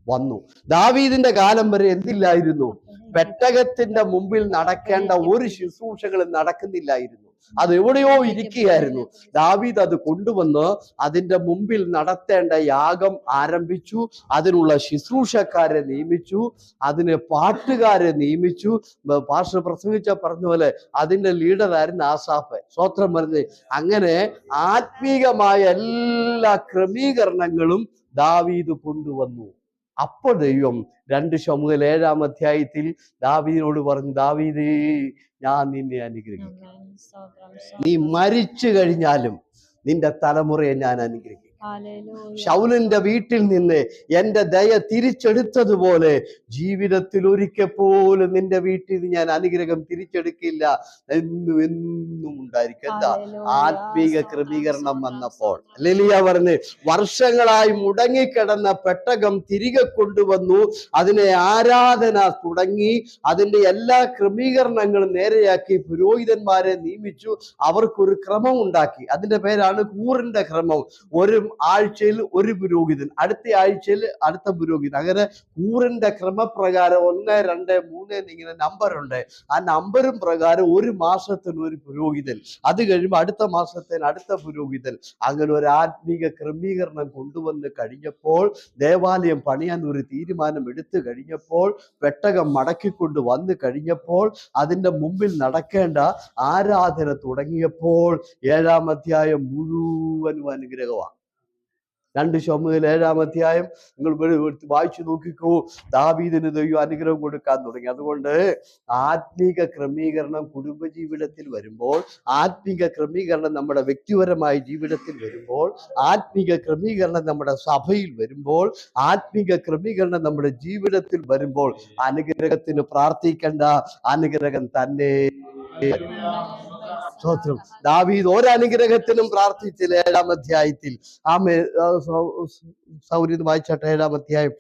വന്നു. ദാവീദിന്റെ കാലം വരെ എന്തില്ലായിരുന്നു? പെട്ടകത്തിന്റെ മുമ്പിൽ നടക്കേണ്ട ഒരു ശുശ്രൂഷകളും നടക്കുന്നില്ലായിരുന്നു. അത് എവിടെയോ ഇരിക്കുകയായിരുന്നു. ദാവീദ് അത് കൊണ്ടുവന്ന് അതിന്റെ മുമ്പിൽ നടത്തേണ്ട യാഗം ആരംഭിച്ചു. അതിനുള്ള ശുശ്രൂഷക്കാരെ നിയമിച്ചു, അതിന് പാട്ടുകാരെ നിയമിച്ചു. പാസ്റ്റർ പ്രസംഗിച്ച പറഞ്ഞ പോലെ അതിന്റെ ലീഡറായിരുന്നു ആസാഫ്. സ്വത്രം പറഞ്ഞ് അങ്ങനെ ആത്മീകമായ എല്ലാ ക്രമീകരണങ്ങളും ദാവീദ് കൊണ്ടുവന്നു. അപ്പോൾ ദൈവം 2 ശമൂവേൽ 7-ാം അധ്യായത്തിൽ ദാവീദിനോട് പറഞ്ഞു, ദാവീദേ, ഞാൻ നിന്നെ അനുഗ്രഹിക്കും. നീ മരിച്ചു കഴിഞ്ഞാലും നിന്റെ തലമുറയെ ഞാൻ അനുഗ്രഹിക്കും. ശൗലിന്റെ വീട്ടിൽ നിന്ന് എന്റെ ദയ തിരിച്ചെടുത്തതുപോലെ ജീവിതത്തിൽ ഒരിക്കൽ പോലും നിന്റെ വീട്ടിൽ നിന്ന് ഞാൻ അനുഗ്രഹം തിരിച്ചെടുക്കില്ല, എന്നും ഉണ്ടായിരിക്കും. എന്താ? ആത്മീക ക്രമീകരണം വന്നപ്പോൾ ലിലിയ പറഞ്ഞ് വർഷങ്ങളായി മുടങ്ങിക്കിടന്ന പെട്ടകം തിരികെ കൊണ്ടുവന്നു, അതിനെ ആരാധന തുടങ്ങി, അതിന്റെ എല്ലാ ക്രമീകരണങ്ങളും നേരെയാക്കി, പുരോഹിതന്മാരെ നിയമിച്ചു, അവർക്കൊരു ക്രമം ഉണ്ടാക്കി. അതിന്റെ പേരാണ് കൂറിന്റെ ക്രമം. ഒരു ആഴ്ചയിൽ ഒരു പുരോഹിതൻ, അടുത്ത ആഴ്ചയിൽ അടുത്ത പുരോഹിതൻ. അങ്ങനെ കൂറിന്റെ ക്രമപ്രകാരം 1, 2, 3 എന്നിങ്ങനെ നമ്പറുണ്ട്. ആ നമ്പറും പ്രകാരം ഒരു മാസത്തിന് ഒരു പുരോഹിതൻ, അത് കഴിയുമ്പോൾ അടുത്ത മാസത്തിന് അടുത്ത പുരോഹിതൻ. അങ്ങനെ ഒരു ആത്മീക ക്രമീകരണം കൊണ്ടുവന്ന് കഴിഞ്ഞപ്പോൾ, ദേവാലയം പണിയാൻ ഒരു തീരുമാനം എടുത്തു കഴിഞ്ഞപ്പോൾ, പെട്ടകം മടക്കിക്കൊണ്ട് വന്നു കഴിഞ്ഞപ്പോൾ, അതിന്റെ മുമ്പിൽ നടക്കേണ്ട ആരാധന തുടങ്ങിയപ്പോൾ 7-ാം അധ്യായം മുഴുവനും അനുഗ്രഹമാണ്. 2 ശമൂവേൽ 7-ാം അധ്യായം നിങ്ങൾ വായിച്ചു നോക്കിക്കോ. ദാവീദിന് ദൈവം അനുഗ്രഹം കൊടുക്കാൻ തുടങ്ങി. അതുകൊണ്ട് ആത്മീക ക്രമീകരണം കുടുംബജീവിതത്തിൽ വരുമ്പോൾ, ആത്മീക ക്രമീകരണം നമ്മുടെ വ്യക്തിപരമായ ജീവിതത്തിൽ വരുമ്പോൾ, ആത്മീക ക്രമീകരണം നമ്മുടെ സഭയിൽ വരുമ്പോൾ, ആത്മീക ക്രമീകരണം നമ്മുടെ ജീവിതത്തിൽ വരുമ്പോൾ, അനുഗ്രഹത്തിന് പ്രാർത്ഥിക്കേണ്ട, അനുഗ്രഹം തന്നെ. സ്തോത്രം. ദാവീദ് ഒരനുഗ്രഹത്തിനും പ്രാർത്ഥിച്ചില്ല 7-ാം അധ്യായത്തിൽ. സൗരീത് വായിച്ചാട്ടെ, 7-ാം അധ്യായം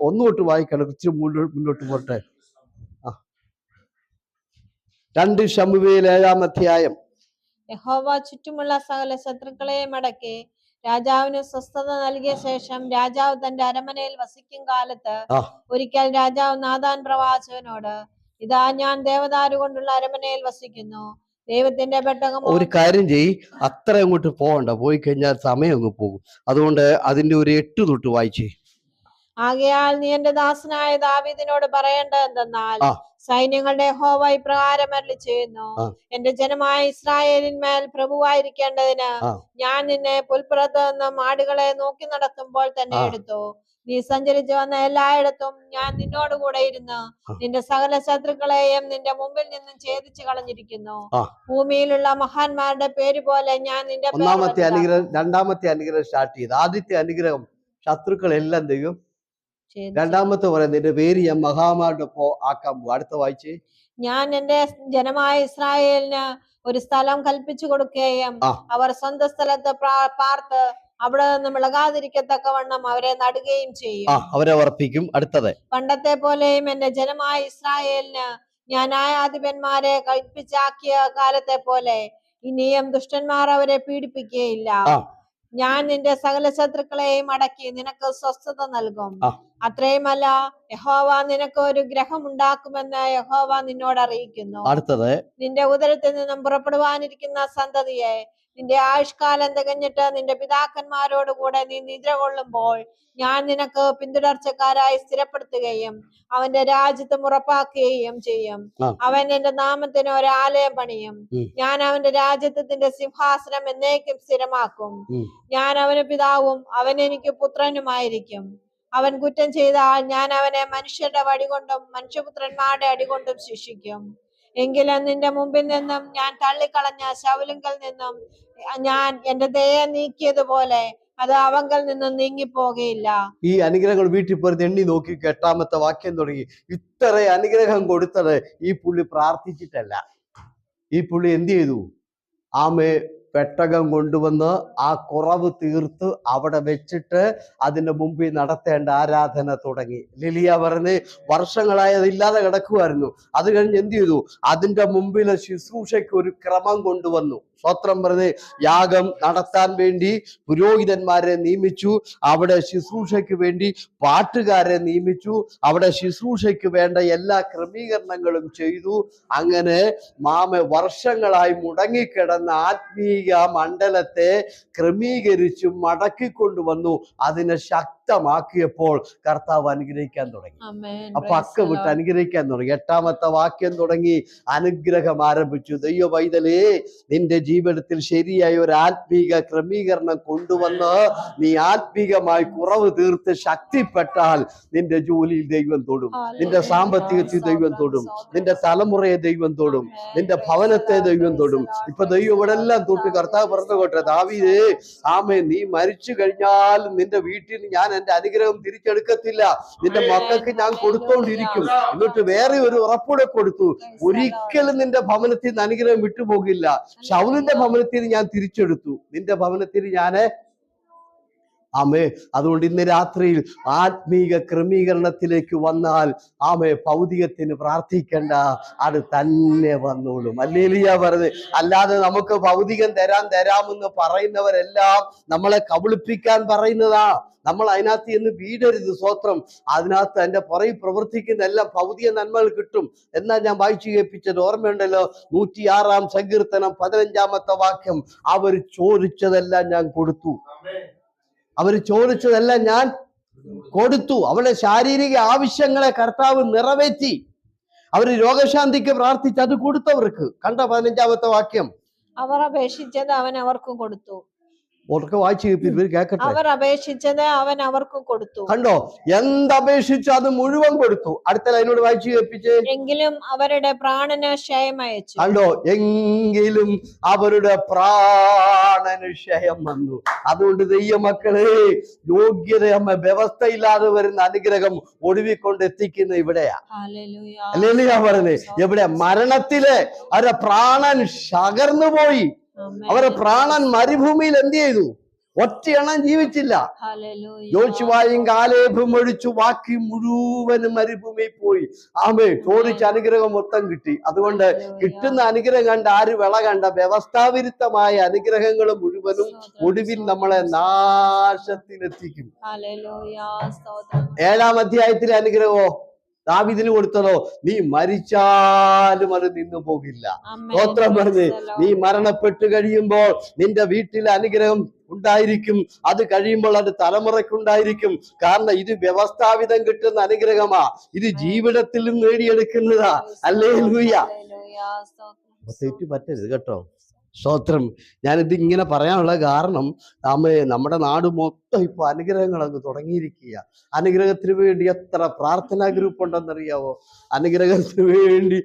ഒന്നുതൊട്ട് വായിക്കണം, ഇച്ചിരി മുന്നോട്ട് പോട്ടെ. 2 ശമൂവേൽ 7-ാം അധ്യായം. യഹോവ ചുറ്റുമുള്ള സകല ശത്രുക്കളെയും അടക്കി രാജാവിന് സ്വസ്ഥത നൽകിയ ശേഷം രാജാവ് തന്റെ അരമനയിൽ വസിക്കും കാലത്ത് ഒരിക്കൽ രാജാവ് നാഥാൻ പ്രവാചകനോട്, ഇതാ ഞാൻ ദേവദാരു കൊണ്ടുള്ള അരമനയിൽ വസിക്കുന്നു, ദൈവത്തിന്റെ പെട്ടകം. ഒരു കാര്യം ചെയ്യ്, അത്ര അങ്ങോട്ട് പോകണ്ട, പോയി കഴിഞ്ഞാൽ സമയം അങ്ങ് പോകും. അതുകൊണ്ട് അതിന്റെ ഒരു 8 തൊട്ട് വായിച്ചേ. ആകയാൽ നീ എന്റെ ദാസനായ ദാവീദിനോട് പറയേണ്ടത് എന്തെന്നാൽ, സൈന്യങ്ങളുടെ യഹോവ ഇപ്രകാരം അരുളി ചെയ്യുന്നു, എന്റെ ജനമായ ഇസ്രായേലിന്മേൽ പ്രഭുവായിരിക്കേണ്ടതിന് ഞാൻ നിന്നെ പുൽപ്പുറത്ത് നിന്നും ആടുകളെ നോക്കി നടത്തുമ്പോൾ തന്നെ എടുത്തു. നീ സഞ്ചരിച്ചു വന്ന എല്ലായിടത്തും ഞാൻ നിന്നോടുകൂടെ ഇരുന്ന് നിന്റെ സകല ശത്രുക്കളെയും നിന്റെ മുമ്പിൽ നിന്നും ഛേദിച്ചു കളഞ്ഞിരിക്കുന്നു. ഭൂമിയിലുള്ള മഹാന്മാരുടെ പേര് പോലെ ഞാൻ നിന്റെ ഒന്നാമത്തെ അനുഗ്രഹം, 2-ാമത്തെ അനുഗ്രഹം സ്റ്റാർട്ട് ചെയ്ത്. ആദ്യത്തെ അനുഗ്രഹം ശത്രുക്കളെല്ലാം ദൈവം. 2-ാമത്തെ പറയുന്നത് നിന്റെ പേര് ഞാൻ മഹാന്മാരുടെ ആക്കാൻ പോകും. അടുത്ത വായിച്ചേ. ഞാൻ എന്റെ ജനമായ ഇസ്രായേലിന് ഒരു സ്ഥലം കൽപ്പിച്ചു കൊടുക്കുകയും അവർ സ്വന്തം സ്ഥലത്ത് പാർത്ത് അവിടെ നിന്ന് വിളകാതിരിക്കത്തക്കവണ്ണം അവരെ നടുകയും ചെയ്യും, അവരെ ഉറപ്പിക്കും. അടുത്തത്, പണ്ടത്തെ പോലെയും എന്റെ ജനമായ ഇസ്രായേലിന് ഞാൻ ന്യായാധിപന്മാരെ കൽപ്പിച്ചാക്കിയ കാലത്തെ പോലെ ഇനിയും ദുഷ്ടന്മാർ അവരെ പീഡിപ്പിക്കുകയില്ല. ഞാൻ നിന്റെ സകല ശത്രുക്കളെയും അടക്കി നിനക്ക് സ്വസ്ഥത നൽകും. അത്രയുമല്ല, യഹോവ നിനക്ക് ഒരു ഗ്രഹം ഉണ്ടാക്കുമെന്ന് യഹോവ നിന്നോട് അറിയിക്കുന്നു. അടുത്തത്, നിന്റെ ഉദരത്തിൽ നിന്നും പുറപ്പെടുവാനിരിക്കുന്ന സന്തതിയെ നിന്റെ ആയുഷ്കാലം തികഞ്ഞിട്ട് നിന്റെ പിതാക്കന്മാരോട് കൂടെ നീ നിദ്ര കൊള്ളുമ്പോൾ ഞാൻ നിനക്ക് പിന്തുടർച്ചക്കാരായി സ്ഥിരപ്പെടുത്തുകയും അവന്റെ രാജ്യത്വം ഉറപ്പാക്കുകയും ചെയ്യും. അവൻ എന്റെ നാമത്തിന് ഒരു ആലയം പണിയും. ഞാൻ അവന്റെ രാജ്യത്വത്തിന്റെ സിംഹാസനം എന്നേക്കും സ്ഥിരമാക്കും. ഞാൻ അവന് പിതാവും അവൻ എനിക്ക് പുത്രനുമായിരിക്കും. അവൻ കുറ്റം ചെയ്താൽ ഞാൻ അവനെ മനുഷ്യരുടെ വടികൊണ്ടും മനുഷ്യപുത്രന്മാരുടെ അടികൊണ്ടും ശിക്ഷിക്കും. എങ്കിലും നിന്റെ മുമ്പിൽ നിന്നും ഞാൻ തള്ളിക്കളഞ്ഞ ശൗലിങ്കൽ നിന്നും ഞാൻ എന്റെ ദയ നീക്കിയതുപോലെ അത് അവങ്കൽ നിന്നും നീങ്ങിപ്പോകയില്ല. ഈ അനുഗ്രഹങ്ങൾ വീട്ടിൽ പോയി എണ്ണി നോക്കി 8-ാമത്തെ വാക്യം തുടങ്ങി. ഇത്ര അനുഗ്രഹം കൊടുത്തത് ഈ പുള്ളി പ്രാർത്ഥിച്ചിട്ടല്ല. ഈ പുള്ളി എന്ത് ചെയ്തു? പെട്ടകം കൊണ്ടുവന്ന് ആ കുറവ് തീർത്ത് അവിടെ വെച്ചിട്ട് അതിന്റെ മുമ്പിൽ നടത്തേണ്ട ആരാധന തുടങ്ങി. ലിലിയ പറഞ്ഞ് വർഷങ്ങളായി അതില്ലാതെ കിടക്കുമായിരുന്നു. അത് കഴിഞ്ഞ് എന്ത് ചെയ്തു? അതിന്റെ മുമ്പിലെ ശുശ്രൂഷയ്ക്ക് ഒരു ക്രമം കൊണ്ടുവന്നു. സ്വത്രം പറഞ്ഞ് യാഗം നടത്താൻ വേണ്ടി പുരോഹിതന്മാരെ നിയമിച്ചു. അവിടെ ശുശ്രൂഷയ്ക്ക് വേണ്ടി പാട്ടുകാരെ നിയമിച്ചു. അവിടെ ശുശ്രൂഷയ്ക്ക് വേണ്ട എല്ലാ ക്രമീകരണങ്ങളും ചെയ്തു. അങ്ങനെ വർഷങ്ങളായി മുടങ്ങിക്കിടന്ന ആത്മീയ മണ്ഡലത്തെ ക്രമീകരിച്ചു മടക്കിക്കൊണ്ടുവന്നു. അതിനെ ശക്തമാക്കിയപ്പോൾ കർത്താവ് അനുഗ്രഹിക്കാൻ തുടങ്ങി. അപ്പൊ അക്ക വിട്ട് അനുഗ്രഹിക്കാൻ തുടങ്ങി. 8ാമത്തെ വാക്യം തുടങ്ങി അനുഗ്രഹം ആരംഭിച്ചു. ദൈവ പൈതലേ, നിന്റെ ജീവിതത്തിൽ ശരിയായ ഒരു ആത്മീക ക്രമീകരണം കൊണ്ടുവന്ന് നീ ആത്മീകമായി കുറവ് തീർത്ത് ശക്തിപ്പെട്ടാൽ നിന്റെ ജോലിയിൽ ദൈവം തൊടും, നിന്റെ സാമ്പത്തികത്തിൽ ദൈവം തൊടും, നിന്റെ തലമുറയെ ദൈവം തൊടും, നിന്റെ ഭവനത്തെ ദൈവം തൊടും. ഇപ്പൊ ദൈവം ഇവിടെ എല്ലാം തൊട്ട് കർത്താവ് പറഞ്ഞു കൊട്ടെ, ദാവീദേ, ആമേ, നീ മരിച്ചു കഴിഞ്ഞാൽ നിന്റെ വീട്ടിൽ ഞാൻ എന്റെ അനുഗ്രഹം തിരിച്ചെടുക്കത്തില്ല, നിന്റെ മക്കൾക്ക് ഞാൻ കൊടുത്തോണ്ടിരിക്കും. എന്നിട്ട് വേറെ ഒരു ഉറപ്പൂടെ കൊടുത്തു, ഒരിക്കലും നിന്റെ ഭവനത്തിൽ നിന്ന് അനുഗ്രഹം വിട്ടുപോകില്ല. ശൗലിന്റെ ഭവനത്തിൽ ഞാൻ തിരിച്ചെടുത്തു, നിന്റെ ഭവനത്തിൽ ഞാന് ആമേ. അതുകൊണ്ട് ഇന്ന് രാത്രിയിൽ ആത്മീക ക്രമീകരണത്തിലേക്ക് വന്നാൽ ആമേ, ഭൗതികത്തിന് പ്രാർത്ഥിക്കണ്ട, അത് തന്നെ വന്നോളും. ഹല്ലേലൂയ പറഞ്ഞ്. അല്ലാതെ നമുക്ക് ഭൗതികം തരാമെന്ന് പറയുന്നവരെല്ലാം നമ്മളെ കബളിപ്പിക്കാൻ പറയുന്നതാ. നമ്മൾ അതിനകത്ത് എന്ന് വീടരുത്. സ്വത്രം. അതിനകത്ത് എൻ്റെ പുറകിൽ പ്രവർത്തിക്കുന്ന എല്ലാം ഭൗതിക നന്മകൾ കിട്ടും എന്നാ ഞാൻ വായിച്ചു കേൾപ്പിച്ചത് ഓർമ്മയുണ്ടല്ലോ. 106-ാം സങ്കീർത്തനം 15-ാമത്തെ വാക്യം, അവർ ചോദിച്ചതെല്ലാം ഞാൻ കൊടുത്തു. അവര് ചോദിച്ചതെല്ലാം ഞാൻ കൊടുത്തു. അവരുടെ ശാരീരിക ആവശ്യങ്ങളെ കർത്താവ് നിറവേറ്റി. അവര് രോഗശാന്തിക്ക് പ്രാർത്ഥിച്ച് അത് കൊടുത്തവർക്ക്. കണ്ട 15-ാമത്തെ വാക്യം, അവർ അപേക്ഷിച്ചത് അവൻ അവർക്കും കൊടുത്തു. ഉറക്കെ വായിച്ചു കേൾക്കട്ടെ. അവർ അപേക്ഷിച്ചത് അവൻ അവർക്കും കൊടുത്തു. കണ്ടോ, എന്തപേക്ഷിച്ചു അത് മുഴുവൻ കൊടുത്തു. അടുത്ത ലൈനോട് വായിച്ചു കേൾപ്പിച്ച്, എങ്കിലും അവരുടെ പ്രാണന് ക്ഷയം അയച്ചു. കണ്ടോ, എങ്കിലും അവരുടെ പ്രാണന് ക്ഷയം വന്നു. അതുകൊണ്ട് ദൈവമക്കളെ, യോഗ്യതയമ്മ വ്യവസ്ഥയില്ലാതെ വരുന്ന അനുഗ്രഹം ഒടുവിക്കൊണ്ട് എത്തിക്കുന്ന ഇവിടെയാ. ഹല്ലേലൂയ പറഞ്ഞേ. എവിടെ? മരണത്തില് അവരുടെ പ്രാണൻ ശകർന്നു പോയി. അവരുടെ പ്രാണൻ മരുഭൂമിയിൽ എന്ത് ചെയ്തു? ഒറ്റയെണ്ണം ജീവിച്ചില്ല. യോശുവയും കാലേബും ഒഴിച്ചു ബാക്കി മുഴുവനും മരുഭൂമിയിൽ പോയി. ആമേ, ചോദിച്ച അനുഗ്രഹം മൊത്തം കിട്ടി. അതുകൊണ്ട് കിട്ടുന്ന അനുഗ്രഹം കണ്ട് ആര് വിള കണ്ട? വ്യവസ്ഥാവിരുദ്ധമായ അനുഗ്രഹങ്ങൾ മുഴുവനും ഒടുവിൽ നമ്മളെ നാശത്തിലെത്തിക്കും. 7-ാം അധ്യായത്തിലെ അനുഗ്രഹമോ ദാവീദിന് കൊടുത്തതോ? നീ മരിച്ചാലും അത് നിന്നു പോകില്ല. സ്തോത്രം പറഞ്ഞ്, നീ മരണപ്പെട്ട് കഴിയുമ്പോൾ നിന്റെ വീട്ടിലെ അനുഗ്രഹം ഉണ്ടായിരിക്കും. അത് കഴിയുമ്പോൾ അത് തലമുറയ്ക്കുണ്ടായിരിക്കും. കാരണം ഇത് വ്യവസ്ഥാവിധം കിട്ടുന്ന അനുഗ്രഹമാ. ഇത് ജീവിതത്തിൽ നിന്ന് നേടിയെടുക്കുന്നതാ. ഹല്ലേലൂയ. തെറ്റു പറ്റരുത് കേട്ടോ. സ്തോത്രം. ഞാനിത് ഇങ്ങനെ പറയാനുള്ള കാരണം, നമ്മുടെ നാട് മൊത്തം ഇപ്പൊ അനുഗ്രഹങ്ങൾ അങ്ങ് തുടങ്ങിയിരിക്കുക. അനുഗ്രഹത്തിന് വേണ്ടി എത്ര പ്രാർത്ഥനാ ഗ്രൂപ്പ് ഉണ്ടെന്നറിയാവോ? അനുഗ്രഹത്തിന് വേണ്ടി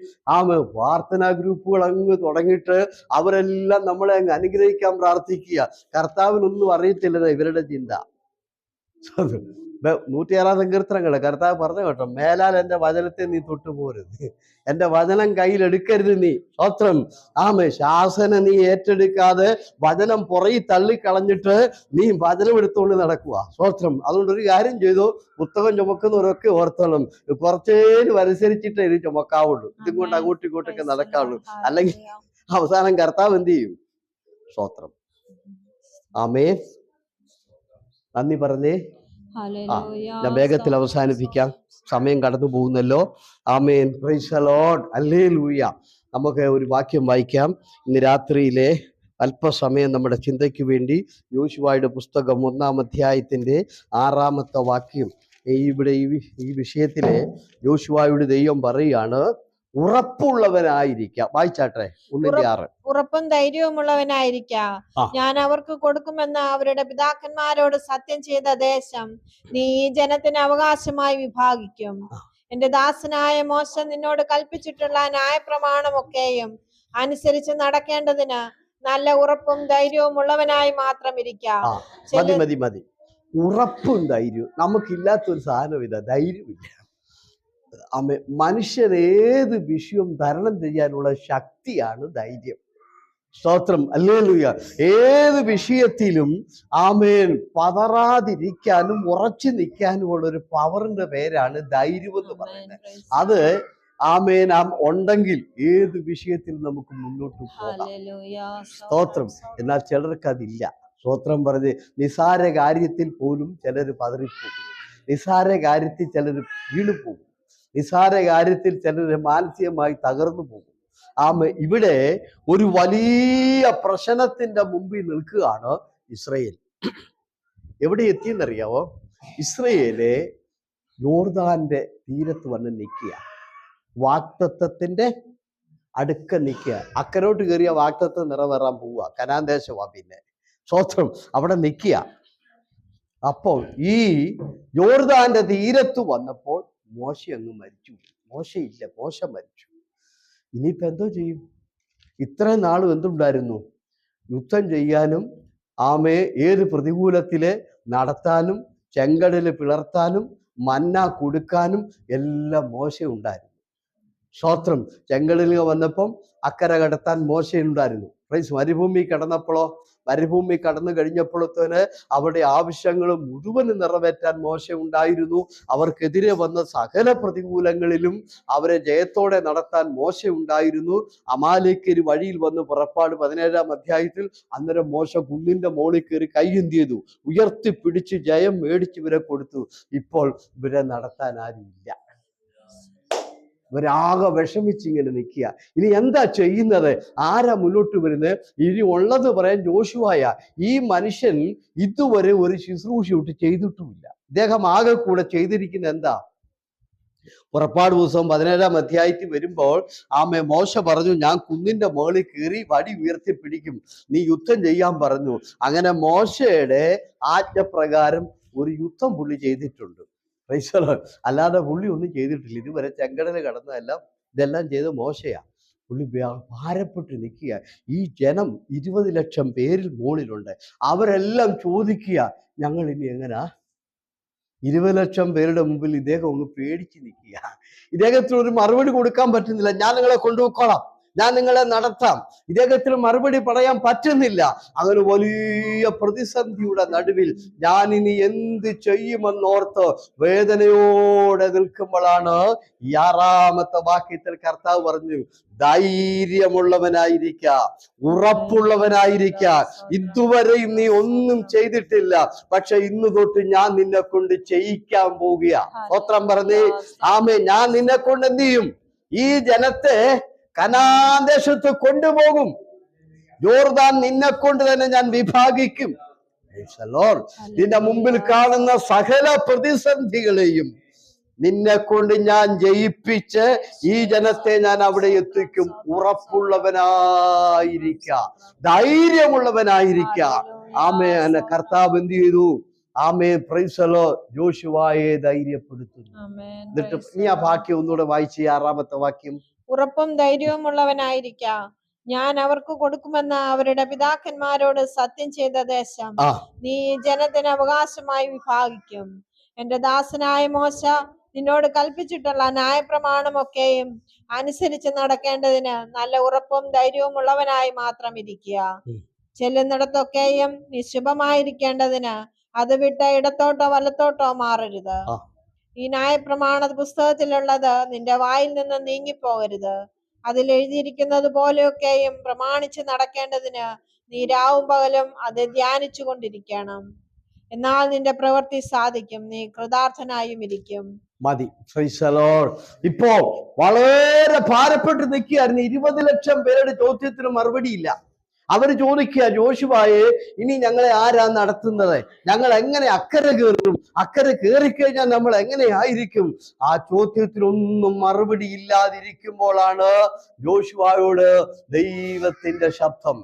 പ്രാർത്ഥനാ ഗ്രൂപ്പുകൾ അങ്ങ് തുടങ്ങിയിട്ട് അവരെല്ലാം നമ്മളെ അങ്ങ് അനുഗ്രഹിക്കാൻ പ്രാർത്ഥിക്കുക. കർത്താവിനൊന്നും അറിയത്തില്ലെന്ന ഇവരുടെ ചിന്ത. 106-ാം സങ്കീർത്തനങ്ങള് കർത്താവ് പറഞ്ഞു കേട്ടോ, മേലാൽ എൻ്റെ വചനത്തെ നീ തൊട്ടുപോരുത്, എൻ്റെ വചനം കയ്യിലെടുക്കരുത് നീ. സ്തോത്രം. ശാസന നീ ഏറ്റെടുക്കാതെ വചനം പുറകിൽ തള്ളിക്കളഞ്ഞിട്ട് നീ വചനം എടുത്തുകൊണ്ട് നടക്കുക. സ്തോത്രം. അതുകൊണ്ട് ഒരു കാര്യം ചെയ്തു, പുസ്തകം ചുമക്കുന്നവരൊക്കെ ഓർത്തോളും, കുറച്ചേലും അനുസരിച്ചിട്ടേ ഇത് ചുമക്കാവുള്ളൂ. ഇതും കൊണ്ട് അങ്ങോട്ടും ഇങ്ങോട്ടൊക്കെ നടക്കാവുള്ളൂ. അല്ലെങ്കിൽ അവസാനം കർത്താവ് എന്ത് ചെയ്യും? സ്തോത്രം. ആമേൻ. നന്ദി പറഞ്ഞേ. ഞാൻ വേഗത്തിൽ അവസാനിപ്പിക്കാം, സമയം കടന്നു പോകുന്നല്ലോ. Amen. Praise the lord. Hallelujah. നമുക്ക് ഒരു വാക്യം വായിക്കാം. ഇന്ന് രാത്രിയിലെ അല്പസമയം നമ്മുടെ ചിന്തയ്ക്ക് വേണ്ടി യോശുവയുടെ പുസ്തകം 1-ാം അധ്യായത്തിന്റെ 6-ാമത്തെ വാക്യം. ഇവിടെ ഈ വിഷയത്തിലെ യോശുവയുടെ ദൈവം പറയുകയാണ്, ഉറപ്പുള്ളവനായിരിക്കാം. വായിച്ചാട്ടെ 1:6. ഉറപ്പും ധൈര്യവുമുള്ളവനായിരിക്കാം. ഞാൻ അവർക്ക് കൊടുക്കുമെന്ന് അവരുടെ പിതാക്കന്മാരോട് സത്യം ചെയ്ത ദേശം നീ ഈ ജനത്തിന് അവകാശമായി വിഭാഗിക്കും. എന്റെ ദാസനായ മോശ നിന്നോട് കൽപ്പിച്ചിട്ടുള്ള ന്യായപ്രമാണമൊക്കെയും അനുസരിച്ച് നടക്കേണ്ടതിന് നല്ല ഉറപ്പും ധൈര്യവും ഉള്ളവനായി മാത്രം ഇരിക്കാം. മതി. ഉറപ്പും ധൈര്യവും നമുക്കില്ലാത്തൊരു സാധനം ഇതാ, ധൈര്യമില്ല. മനുഷ്യൻ ഏത് വിഷയവും തരണം ചെയ്യാനുള്ള ശക്തിയാണ് ധൈര്യം. സ്തോത്രം. ഹല്ലേലൂയ. ഏത് വിഷയത്തിലും പതറാതിരിക്കാനും ഉറച്ചു നിൽക്കാനുമുള്ള ഒരു പവറിന്റെ പേരാണ് ധൈര്യം എന്ന് പറയുന്നത്. അത് ആമേൻ നാം ഉണ്ടെങ്കിൽ ഏത് വിഷയത്തിൽ നമുക്ക് മുന്നോട്ട് പോകാം. ഹല്ലേലൂയ. സ്തോത്രം. എന്നാൽ ചിലർക്ക് അതില്ല. സ്തോത്രം പറഞ്ഞ് നിസാര കാര്യത്തിൽ പോലും ചിലർ പതറിപ്പോകും, നിസാര കാര്യത്തിൽ ചിലർ വീണുപോകും, നിസാര കാര്യത്തിൽ ചിലർ മാനസികമായി തകർന്നു പോകും. ഇവിടെ ഒരു വലിയ പ്രശ്നത്തിന്റെ മുമ്പിൽ നിൽക്കുകയാണ് ഇസ്രയേൽ. എവിടെ എത്തിയെന്നറിയാവോ? ഇസ്രയേലെ യോർദാന്റെ തീരത്ത് വന്ന് നിൽക്കുക, വാഗ്ദത്തത്തിന്റെ അടുക്ക നിൽക്കുക. അക്കരോട്ട് കയറിയ വാഗ്ദത്തം നിറവേറാൻ പോവുക, കനാൻ ദേശമാ. പിന്നെ സ്തോത്രം, അവിടെ നിൽക്കുക. അപ്പോൾ ഈ യോർദാന്റെ തീരത്ത് വന്നപ്പോൾ മോശ അങ്ങ് മരിച്ചു. മോശയില്ല, മോശ മരിച്ചു. ഇനിയിപ്പോൾ എന്തോ ചെയ്യും? ഇത്രയും നാളും എന്തുണ്ടായിരുന്നു? യുദ്ധം ചെയ്യാനും ഏത് പ്രതികൂലത്തില് നടത്താനും ചെങ്കടല് പിളർത്താനും മന്ന കൊടുക്കാനും എല്ലാം മോശ ഉണ്ടായിരുന്നു. സ്തോത്രം. ചെങ്കടലിൽ വന്നപ്പം അക്കരെ കടത്താൻ മോശ ഉണ്ടായിരുന്നു. മരുഭൂമി കടന്നപ്പോഴോ, മരുഭൂമി കടന്നു കഴിഞ്ഞപ്പോഴത്തേന് അവിടെ ആവശ്യങ്ങൾ മുഴുവനും നിറവേറ്റാൻ മോശ ഉണ്ടായിരുന്നു. അവർക്കെതിരെ വന്ന സകല പ്രതികൂലങ്ങളിലും അവരെ ജയത്തോടെ നടത്താൻ മോശ ഉണ്ടായിരുന്നു. അമാലേക്കര് വഴിയിൽ വന്ന് പുറപ്പാട് 17-ാം അധ്യായത്തിൽ അന്നേരം മോശ കുന്നിന്റെ മോളിൽ കയറി കൈയെന്ത് ചെയ്തു? ഉയർത്തിപ്പിടിച്ച് ജയം മേടിച്ച് ഇവരെ കൊടുത്തു. ഇപ്പോൾ ഇവരെ നടത്താൻ ആരുമില്ല. ഇവരാകെ വിഷമിച്ചിങ്ങനെ നിൽക്കുക. ഇനി എന്താ ചെയ്യുന്നത്? ആരാ മുന്നോട്ട് വരുന്നത്? ഇനി ഉള്ളത് പറയാൻ ജോഷുവായ. ഈ മനുഷ്യൻ ഇതുവരെ ഒരു ശുശ്രൂഷ ചെയ്തിട്ടുമില്ല. ഇദ്ദേഹം ആകെ കൂടെ ചെയ്തിരിക്കുന്ന എന്താ? പുറപ്പാട് പുസ്തകം 17-ാം അധ്യായത്തിൽ വരുമ്പോൾ മോശ പറഞ്ഞു, ഞാൻ കുന്നിന്റെ മുകളിൽ കയറി വടി ഉയർത്തിപ്പിടിക്കും, നീ യുദ്ധം ചെയ്യാൻ പറഞ്ഞു. അങ്ങനെ മോശയുടെ ആജ്ഞപ്രകാരം ഒരു യുദ്ധം പുള്ളി ചെയ്തിട്ടുണ്ട്. അല്ലാതെ പുള്ളി ഒന്നും ചെയ്തിട്ടില്ല ഇതുവരെ. ചെങ്കടല് കടന്നതെല്ലാം ഇതെല്ലാം ചെയ്ത് മോശയാ. പുള്ളി ഭാരപ്പെട്ട് നിൽക്കുക. ഈ ജനം 20 ലക്ഷം പേരിൽ മുകളിലുണ്ട്. അവരെല്ലാം ചോദിക്കുക, ഞങ്ങൾ ഇനി എങ്ങനാ? 20 ലക്ഷം പേരുടെ മുമ്പിൽ ഇദ്ദേഹം ഒന്ന് പേടിച്ച് നിൽക്കുക. ഇദ്ദേഹത്തിന് ഒരു മറുപടി കൊടുക്കാൻ പറ്റുന്നില്ല. ഞാൻ നിങ്ങളെ കൊണ്ടുപോയിക്കോളാം, ഞാൻ നിങ്ങളെ നടത്താം. ഇദ്ദേഹത്തിന് മറുപടി പറയാൻ പറ്റുന്നില്ല. അങ്ങനെ വലിയ പ്രതിസന്ധിയുടെ നടുവിൽ ഞാൻ ഇനി എന്ത് ചെയ്യുമെന്നോർത്ത് വേദനയോടെ നിൽക്കുമ്പോഴാണ് 6-ാമത്തെ വാക്യത്തിൽ കർത്താവ് പറഞ്ഞു, ധൈര്യമുള്ളവനായിരിക്ക, ഉറപ്പുള്ളവനായിരിക്ക. ഇതുവരെയും നീ ഒന്നും ചെയ്തിട്ടില്ല, പക്ഷെ ഇന്ന് തൊട്ട് ഞാൻ നിന്നെ കൊണ്ട് ചെയ്യിക്കാൻ പോവുക. സ്തോത്രം പറഞ്ഞേ. ഞാൻ നിന്നെ കൊണ്ട് എന്ത് ചെയ്യും? ഈ ജനത്തെ കനാൻ ദേശത്ത് കൊണ്ടുപോകും. യോർദാൻ നിന്നെ കൊണ്ട് തന്നെ ഞാൻ വിഭാഗിക്കും. നിന്റെ മുമ്പിൽ കാണുന്ന സകല പ്രതിസന്ധികളെയും നിന്നെ കൊണ്ട് ഞാൻ ജയിപ്പിച്ച് ഈ ജനത്തെ ഞാൻ അവിടെ എത്തിക്കും. ഉറപ്പുള്ളവനായിരിക്ക, ധൈര്യമുള്ളവനായിരിക്ക. എന്നെ കർത്താവ് എന്ത് ചെയ്തു? Praise the lord. ജോഷുവായെ ധൈര്യപ്പെടുത്തുന്നു. എന്നിട്ട് നീ ആ വാക്യം ഒന്നുകൂടെ വായിച്ച്, 6-ാമത്തെ വാക്യം. ഉറപ്പും ധൈര്യവും ഉള്ളവനായിരിക്ക, ഞാൻ അവർക്ക് കൊടുക്കുമെന്ന് അവരുടെ പിതാക്കന്മാരോട് സത്യം ചെയ്ത ദേശം നീ ജനത്തിന് അവകാശമായി വിഭാഗിക്കും. എന്റെ ദാസനായ മോശ നിന്നോട് കൽപ്പിച്ചിട്ടുള്ള ന്യായപ്രമാണമൊക്കെയും അനുസരിച്ച് നടക്കേണ്ടതിന് നല്ല ഉറപ്പും ധൈര്യവും ഉള്ളവനായി മാത്രം ഇരിക്കുക. ചെല്ലുന്നിടത്തൊക്കെയും നിശുഭമായിരിക്കേണ്ടതിന് അത് വിട്ട് ഇടത്തോട്ടോ വലത്തോട്ടോ മാറരുത്. ഈ ന്യായപ്രമാണ പുസ്തകത്തിലുള്ളത് നിന്റെ വായിൽ നിന്ന് നീങ്ങിപ്പോകരുത്. അതിൽ എഴുതിയിരിക്കുന്നത് പോലെയൊക്കെയും പ്രമാണിച്ച് നടക്കേണ്ടതിന് നീ രാവും പകലും അത് ധ്യാനിച്ചു കൊണ്ടിരിക്കണം. എന്നാൽ നിന്റെ പ്രവൃത്തി സാധിക്കും, നീ കൃതാർത്ഥനായും ഇരിക്കും. മതി. ഇപ്പോ വളരെ ഭാരപ്പെട്ട് നിൽക്കുകയായിരുന്നു. 20 ലക്ഷം പേരുടെ ചോദ്യത്തിന് മറുപടിയില്ല. അവര് ചോദിക്കുക, ജോഷുവായെ ഇനി ഞങ്ങളെ ആരാ നടത്തുന്നത്? ഞങ്ങൾ എങ്ങനെ അക്കരെ കയറും? അക്കരെ കയറിക്കഴിഞ്ഞാൽ നമ്മൾ എങ്ങനെയായിരിക്കും? ആ ചോദ്യത്തിനൊന്നും മറുപടി ഇല്ലാതിരിക്കുമ്പോഴാണ് ജോഷുവായോട് ദൈവത്തിന്റെ ശബ്ദം,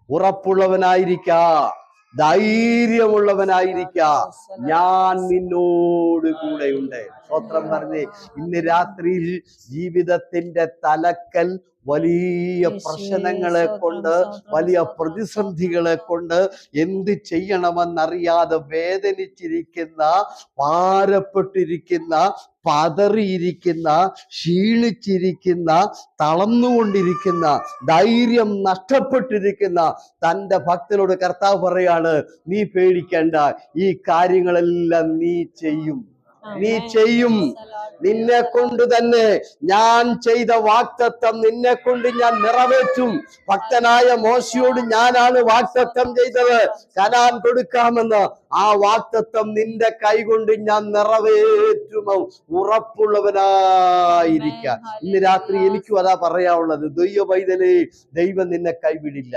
ഉറപ്പുള്ളവനായിരിക്ക, ധൈര്യമുള്ളവനായിരിക്ക, ഞാൻ നിന്നോട് കൂടെയുണ്ട്. സ്തോത്രം പറഞ്ഞേ. ഇന്ന് രാത്രിയിൽ ജീവിതത്തിന്റെ തലക്കൽ വലിയ പ്രശ്നങ്ങളെ കൊണ്ട്, വലിയ പ്രതിസന്ധികളെ കൊണ്ട് എന്ത് ചെയ്യണമെന്നറിയാതെ വേദനിച്ചിരിക്കുന്ന, ഭാരപ്പെട്ടിരിക്കുന്ന, പതറിയിരിക്കുന്ന, ക്ഷീണിച്ചിരിക്കുന്ന, തളർന്നുകൊണ്ടിരിക്കുന്ന, ധൈര്യം നഷ്ടപ്പെട്ടിരിക്കുന്ന തൻ്റെ ഭക്തനോട് കർത്താവ് പറയാണ്, നീ പേടിക്കണ്ട, ഈ കാര്യങ്ങളെല്ലാം നീ ചെയ്യും. നീ ചെയ്യും. നിന്നെ കൊണ്ട് തന്നെ ഞാൻ ചെയ്ത വാഗ്ദത്തം നിന്നെ കൊണ്ട് ഞാൻ നിറവേറ്റും. ഭക്തനായ മോശയോട് ഞാനാണ് വാഗ്ദത്തം ചെയ്തത്, കനാൻ കൊടുക്കാമെന്ന്. ആ വാഗ്ദത്തം നിന്റെ കൈകൊണ്ട് ഞാൻ നിറവേറ്റുമോ ഉറപ്പുള്ളവനായിരിക്കുക. ഇന്ന് രാത്രി എനിക്കും അതാ പറയാനുള്ളത്. ദൈവ പൈതലേ, ദൈവം നിന്നെ കൈവിടില്ല.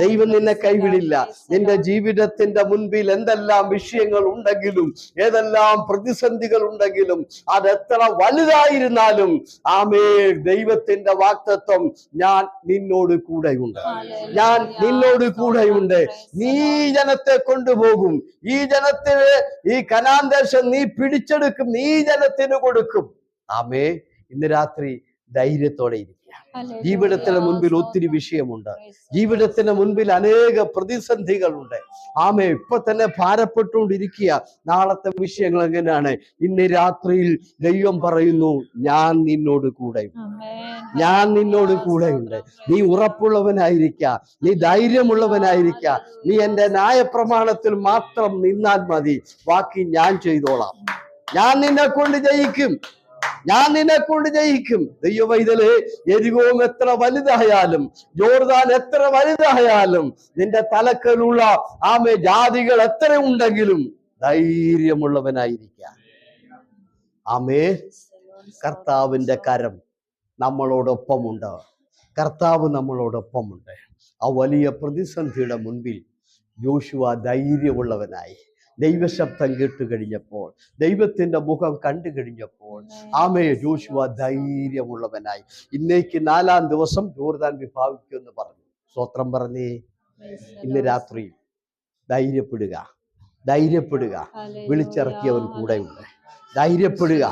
ദൈവം നിന്നെ കൈവിടില്ല. നിന്റെ ജീവിതത്തിന്റെ മുൻപിൽ എന്തെല്ലാം വിഷയങ്ങൾ ഉണ്ടെങ്കിലും, ഏതെല്ലാം പ്രതിസന്ധികൾ ഉണ്ടെങ്കിലും, അതെത്ര വലുതായിരുന്നാലും, ആമേ, ദൈവത്തിന്റെ വാഗ്ദത്തം ഞാൻ നിന്നോട് കൂടെയുണ്ട്. ഞാൻ നിന്നോട് കൂടെയുണ്ട്. നീ ജനത്തെ കൊണ്ടുപോകും. ഈ ജനത്തിന്, ഈ കനാൻ ദേശം നീ പിടിച്ചെടുക്കും. നീ ജനത്തിന് കൊടുക്കും. ആമേ, ഇന്ന് രാത്രി ധൈര്യത്തോടെ ഇരിക്കുക. ജീവിതത്തിന് മുൻപിൽ ഒത്തിരി വിഷയമുണ്ട്. ജീവിതത്തിന് മുൻപിൽ അനേക പ്രതിസന്ധികളുണ്ട്. ആമേ, ഇപ്പൊ തന്നെ ഭാരപ്പെട്ടുകൊണ്ടിരിക്കുക. നാളത്തെ വിഷയങ്ങൾ എങ്ങനെയാണ്? ഇന്ന് രാത്രിയിൽ ദൈവം പറയുന്നു, ഞാൻ നിന്നോട് കൂടെയുണ്ട്. ഞാൻ നിന്നോട് കൂടെയുണ്ട്. നീ ഉറപ്പുള്ളവനായിരിക്ക. നീ ധൈര്യമുള്ളവനായിരിക്ക. നീ എന്റെ ന്യായപ്രമാണത്തിൽ മാത്രം നിന്നാൽ മതി. ബാക്കി ഞാൻ ചെയ്തോളാം. ഞാൻ നിന്നെ കൊണ്ട് ജയിക്കും. ഞാൻ നിന്നെ കൊണ്ട് ജയിക്കും. ദൈവവൈതലേ, എരികോം എത്ര വലുതായാലും, ജോർദാൻ എത്ര വലുതായാലും, നിന്റെ തലക്കലുള്ള ആമേ ജാതികൾ എത്ര ഉണ്ടെങ്കിലും ധൈര്യമുള്ളവനായിരിക്ക. ആമേ, കർത്താവിന്റെ കരം നമ്മളോടൊപ്പമുണ്ട്. കർത്താവ് നമ്മളോടൊപ്പമുണ്ട്. ആ വലിയ പ്രതിസന്ധിയുടെ മുൻപിൽ യോശുവ ധൈര്യമുള്ളവനായി. ദൈവശബ്ദം കേട്ടു കഴിഞ്ഞപ്പോൾ, ദൈവത്തിന്റെ മുഖം കണ്ടു കഴിഞ്ഞപ്പോൾ, ആമേ, യോശുവ ധൈര്യമുള്ളവനായി. ഇന്നേക്ക് 4-ാം ദിവസം ജോർദാൻ വിഭാഗിക്കുമെന്ന് പറഞ്ഞു. സ്തോത്രം പറഞ്ഞേ. ഇന്ന് രാത്രി ധൈര്യപ്പെടുക. ധൈര്യപ്പെടുക. വിളിച്ചിറക്കിയവൻ കൂടെയുണ്ട്. ധൈര്യപ്പെടുക.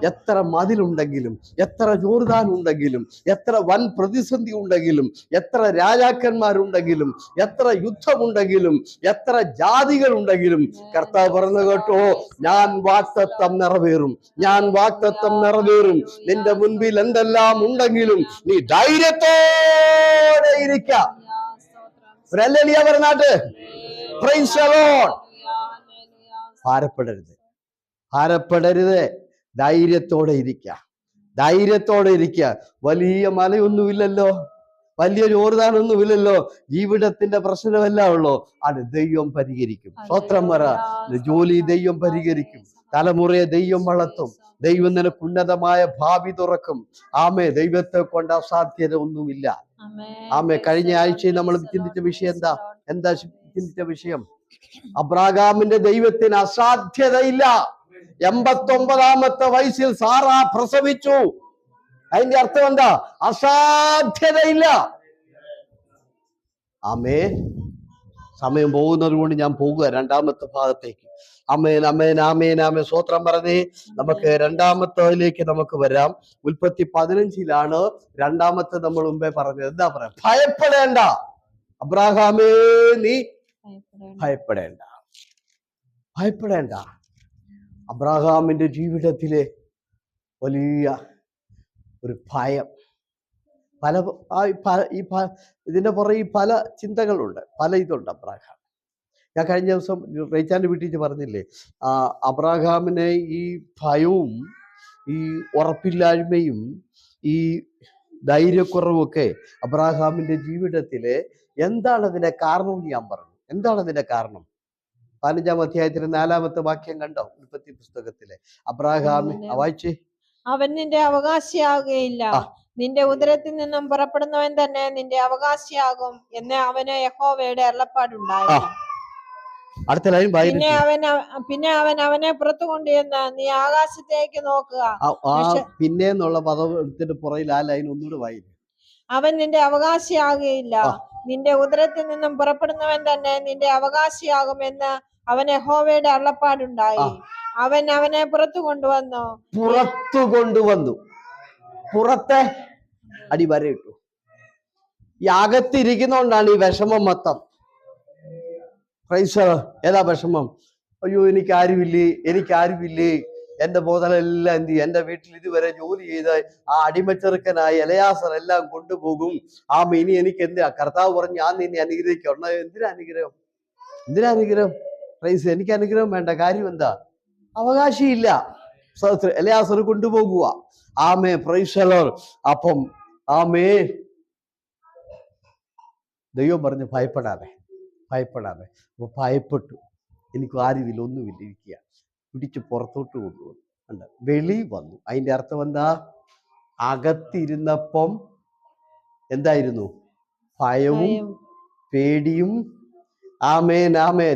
എത്ര മതിലുണ്ടെങ്കിലും, എത്ര ജോർദാൻ ഉണ്ടെങ്കിലും, എത്ര വൻ പ്രതിസന്ധി ഉണ്ടെങ്കിലും, എത്ര രാജാക്കന്മാരുണ്ടെങ്കിലും, എത്ര യുദ്ധമുണ്ടെങ്കിലും, എത്ര ജാതികൾ ഉണ്ടെങ്കിലും, കർത്താവ് പറഞ്ഞു കേട്ടോ, ഞാൻ വാഗ്ദത്തം നിറവേറും. ഞാൻ വാഗ്ദത്തം നിറവേറും. നിന്റെ മുൻപിൽ എന്തെല്ലാം ഉണ്ടെങ്കിലും നീ ധൈര്യത്തോടെ ഇരിക്കാം. പറഞ്ഞാട്ട് പ്രൈസ് ദി ലോർഡ്. ഭാരപ്പെടരുത്. ഭാരപ്പെടരുത്. ധൈര്യത്തോടെ ഇരിക്കുക. ധൈര്യത്തോടെ ഇരിക്കുക. വലിയ മലയൊന്നുമില്ലല്ലോ, വലിയ ജോർദാനൊന്നുമില്ലല്ലോ. ജീവിതത്തിന്റെ പ്രശ്നമെല്ലാം ഉള്ളൂ. അത് ദൈവം പരിഹരിക്കും. സ്തോത്രം പറ. ജോലി ദൈവം പരിഹരിക്കും. തലമുറയെ ദൈവം വളർത്തും. ദൈവം നിനക്ക് ഉന്നതമായ ഭാവി തുറക്കും. ആമേ, ദൈവത്തെ കൊണ്ട് അസാധ്യത ഒന്നുമില്ല. ആമേ, കഴിഞ്ഞ ആഴ്ചയിൽ നമ്മൾ ചിന്തിച്ച വിഷയം എന്താ ചിന്തിച്ച വിഷയം? അബ്രാഹാമിന്റെ ദൈവത്തിന് അസാധ്യതയില്ല. 89-ാമത്തെ വയസ്സിൽ സാറ പ്രസവിച്ചു. അതിന്റെ അർത്ഥം എന്താ? അസാധ്യതയില്ല. ആമേ, സമയം പോകുന്നത് കൊണ്ട് ഞാൻ പോകുക 2-ാമത്തെ ഭാഗത്തേക്ക്. അമേൻ, അമേൻ, ആമേൻ, ആമേൻ. സ്തോത്രം പറഞ്ഞേ. നമുക്ക് 2-ാമത്തേതിലേക്ക് നമുക്ക് വരാം. ഉൽപ്പത്തി 15-ലാണ് 2-ാമത്തെ നമ്മൾ മുമ്പേ പറഞ്ഞത്. എന്താ പറയാ? ഭയപ്പെടേണ്ട അബ്രാഹാമേ, നീ ഭയപ്പെടേണ്ട. ഭയപ്പെടേണ്ട. അബ്രാഹാമിന്റെ ജീവിതത്തിലെ വലിയ ഒരു ഭയം, ഇതിന്റെ പുറകെ പല ചിന്തകളുണ്ട്, പല ഇതുണ്ട് അബ്രാഹാം. ഞാൻ കഴിഞ്ഞ ദിവസം റേച്ചാന്റെ വീട്ടിൽ പറഞ്ഞില്ലേ, അബ്രാഹാമിനെ ഈ ഭയവും ഈ ഉറപ്പില്ലായ്മയും ഈ ധൈര്യക്കുറവൊക്കെ അബ്രാഹാമിന്റെ ജീവിതത്തിലെ എന്താണ് അതിന്റെ കാരണം എന്ന് ഞാൻ പറഞ്ഞു. എന്താണ് അതിന്റെ കാരണം? 15-ാം അധ്യായത്തിലെ 4-ാമത്തെ വാക്യം കണ്ടോ? ഉൽപ്പത്തി പുസ്തകത്തിലെ അബ്രാഹാമിന് വായിച്ചേ. അവൻ നിന്റെ അവകാശിയാകുകയില്ല, നിന്റെ ഉദരത്തിൽ നിന്നും പുറപ്പെടുന്നവൻ തന്നെ നിന്റെ അവകാശിയാകും എന്ന് അവന് യഹോവയുടെ അരുളപ്പാടുണ്ടായി. അടുത്ത ലൈൻ പിന്നെ അവൻ അവനെ പുറത്തു കൊണ്ടുവന്ന് നീ ആകാശത്തേക്ക് നോക്കുക. പിന്നെ എന്നുള്ള പദത്തിന്റെ പുറകിൽ ആ ലൈൻ ഒന്നുകൂടെ വായിക്കും. അവൻ നിന്റെ അവകാശിയാകുകയില്ല, നിന്റെ ഉദരത്തിൽ നിന്നും പുറപ്പെടുന്നവൻ തന്നെ നിന്റെ അവകാശിയാകുമെന്ന് അവൻ യഹോവയുടെ അരുളപ്പാടുണ്ടായി. അവൻ അവനെ പുറത്തു കൊണ്ടുവന്നു. പുറത്തെ അടിവരയിട്ടു. ഈ അകത്തിരിക്കുന്നോണ്ടാണ് ഈ വിഷമം മൊത്തം. ഏതാ വിഷമം? അയ്യോ, എനിക്കാരുമില്ലേ, എന്റെ ബോധനെല്ലാം എന്ത് ചെയ്യും? എന്റെ വീട്ടിൽ ഇതുവരെ ജോലി ചെയ്ത് ആ അടിമച്ചെറുക്കനായി എലയാസർ എല്ലാം കൊണ്ടുപോകും. ഇനി എനിക്ക് എന്തിനാ? കർത്താവ് പറഞ്ഞു, ഞാൻ നിന്നെ അനുഗ്രഹിക്കണം. എന്തിനാ അനുഗ്രഹം? എനിക്ക് അനുഗ്രഹം വേണ്ട. കാര്യം എന്താ? അവകാശിയില്ല. എലയാസർ കൊണ്ടുപോകുക. ആമേ, പ്രൈസ് ദി ലോർഡ്. അപ്പം ആമേ, ദൈവം പറഞ്ഞു ഭയപ്പെടാതെ. അപ്പൊ ഭയപ്പെട്ടു. എനിക്ക് ആരുമില്ല, ഒന്നുമില്ല, ഇരിക്കുക. പിടിച്ച് പുറത്തോട്ട് കൊണ്ടുപോകും. ഉണ്ട്, വെളി വന്നു. അതിന്റെ അർത്ഥം എന്താ? അകത്തിരുന്നപ്പം എന്തായിരുന്നു? ഭയവും പേടിയും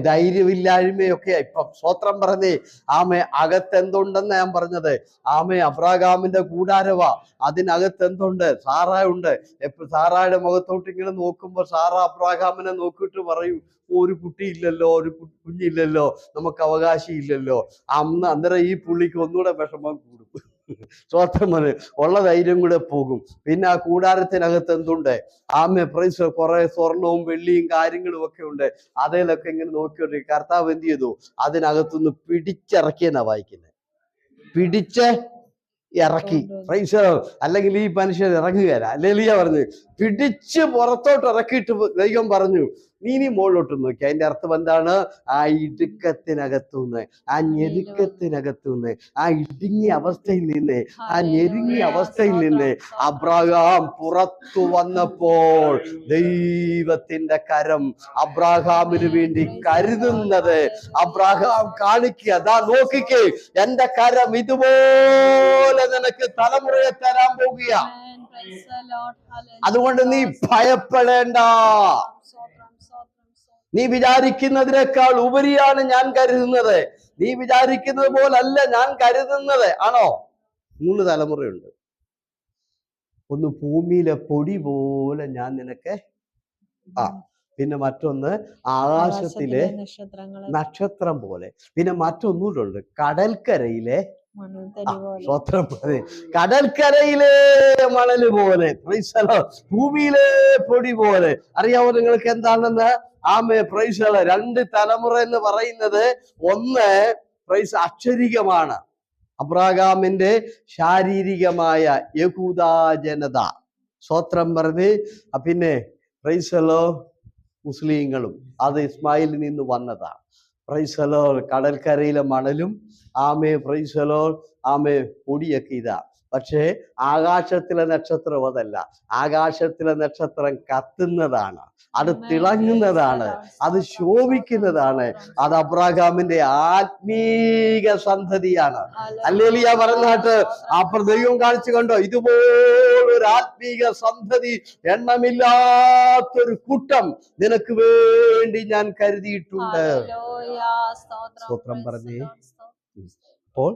ധൈര്യമില്ലായ്മയൊക്കെ. ഇപ്പം സ്വത്രം പറഞ്ഞേ. അകത്ത് എന്തുണ്ടെന്ന് ഞാൻ പറഞ്ഞത്. അബ്രാഹാമിന്റെ കൂടാരവാ. അതിനകത്ത് എന്തുണ്ട്? സാറായുണ്ട്. സാറായുടെ മുഖത്തോട്ട് ഇങ്ങനെ നോക്കുമ്പോ സാറ അബ്രാഹാമിനെ നോക്കിയിട്ട് പറയും, ഒരു കുട്ടിയില്ലല്ലോ, ഒരു കുഞ്ഞില്ലല്ലോ, നമുക്ക് അവകാശിയില്ലല്ലോ. അന്നേരം ഈ പുള്ളിക്ക് ഒന്നുകൂടെ വിഷമം കൂടും. സ്വത്രം ഉള്ള ധൈര്യം കൂടെ പോകും. പിന്നെ ആ കൂടാരത്തിനകത്ത് എന്തുണ്ട്? പ്രൈസ്, കുറെ സ്വർണവും വെള്ളിയും കാര്യങ്ങളും ഒക്കെ ഉണ്ട്. അതിലൊക്കെ ഇങ്ങനെ നോക്കിക്കൊണ്ടിരിക്കും. കർത്താവ് എന്ത് ചെയ്തു? അതിനകത്തുനിന്ന് പിടിച്ചിറക്കിയെന്നാ വായിക്കുന്നത്. പിടിച്ച് ഇറക്കി. പ്രൈസ്. അല്ലെങ്കിൽ ഈ മനുഷ്യൻ ഇറങ്ങുകയല്ല. അല്ലെങ്കിൽ പറഞ്ഞു പിടിച്ച് പുറത്തോട്ട് ഇറക്കിയിട്ട് ദൈവം പറഞ്ഞു, നീ മുകളിലോട്ട് നോക്കി. അതിന്റെ അർത്ഥം എന്താണ്? ആ ഇടുക്കത്തിനകത്തുനിന്ന്, ആ ഞെരുക്കത്തിനകത്തുനിന്ന്, ആ ഇടുങ്ങിയ അവസ്ഥയിൽ നിന്ന്, ആ ഞെരുങ്ങിയ അവസ്ഥയിൽ നിന്ന് അബ്രാഹാം പുറത്തു വന്നപ്പോൾ ദൈവത്തിന്റെ കരം അബ്രാഹാമിന് വേണ്ടി കരുതുന്നത് അബ്രാഹാം കാണിക്കുക. ദാ നോക്കിക്കേ, എന്റെ കരം ഇതുപോലെ നിനക്ക് തലമുറയെ തരാൻ പോകുക. അതുകൊണ്ട് നീ ഭയപ്പെടേണ്ട. നീ വിചാരിക്കുന്നതിനേക്കാൾ ഉപരിയാണ് ഞാൻ കരുതുന്നത്. നീ വിചാരിക്കുന്നത് പോലല്ല ഞാൻ കരുതുന്നത്. ആണോ? 3 തലമുറയുണ്ട്. ഒന്ന് ഭൂമിയിലെ പൊടി പോലെ ഞാൻ നിനക്ക്, പിന്നെ മറ്റൊന്ന് ആകാശത്തിലെ നക്ഷത്രം പോലെ, പിന്നെ മറ്റൊന്നുകൂടെ, കടൽക്കരയിലെ സ്വത്രം പോലെ, കടൽക്കരയിലെ മണല് പോലെ, ഭൂമിയിലെ പൊടി പോലെ. അറിയാമോ നിങ്ങൾക്ക് എന്താണെന്ന്? പ്രൈസ്. 2 തലമുറ എന്ന് പറയുന്നത് ഒന്ന് പ്രൈസ് അക്ഷരികമാണ്, അബ്രാഹാമിന്റെ ശാരീരികമായ യഹൂദാ ജനത. സ്വത്രം പറഞ്ഞ്. പിന്നെ പ്രൈസലോ മുസ്ലിങ്ങളും, അത് ഇസ്മായിലിൽ നിന്ന് വന്നതാണ്. പ്രൈസലോ കടൽക്കരയിലെ മണലും പ്രൈസലോ പൊടിയൊക്കെ ഇതാ. പക്ഷേ ആകാശത്തിലെ നക്ഷത്രം അതല്ല. ആകാശത്തിലെ നക്ഷത്രം കത്തുന്നതാണ്, അത് തിളങ്ങുന്നതാണ്, അത് ശോഭിക്കുന്നതാണ്. അത് അബ്രാഹാമിന്റെ ആത്മീക സന്തതിയാണ്. ഹല്ലേലൂയ പറഞ്ഞാട്ട് ദൈവം കാണിച്ചു കണ്ടോ? ഇതുപോലൊരു ആത്മീക സന്തതി, എണ്ണമില്ലാത്തൊരു കൂട്ടം നിനക്ക് വേണ്ടി ഞാൻ കരുതിയിട്ടുണ്ട്. സ്തോത്രം പറഞ്ഞേ. അപ്പോൾ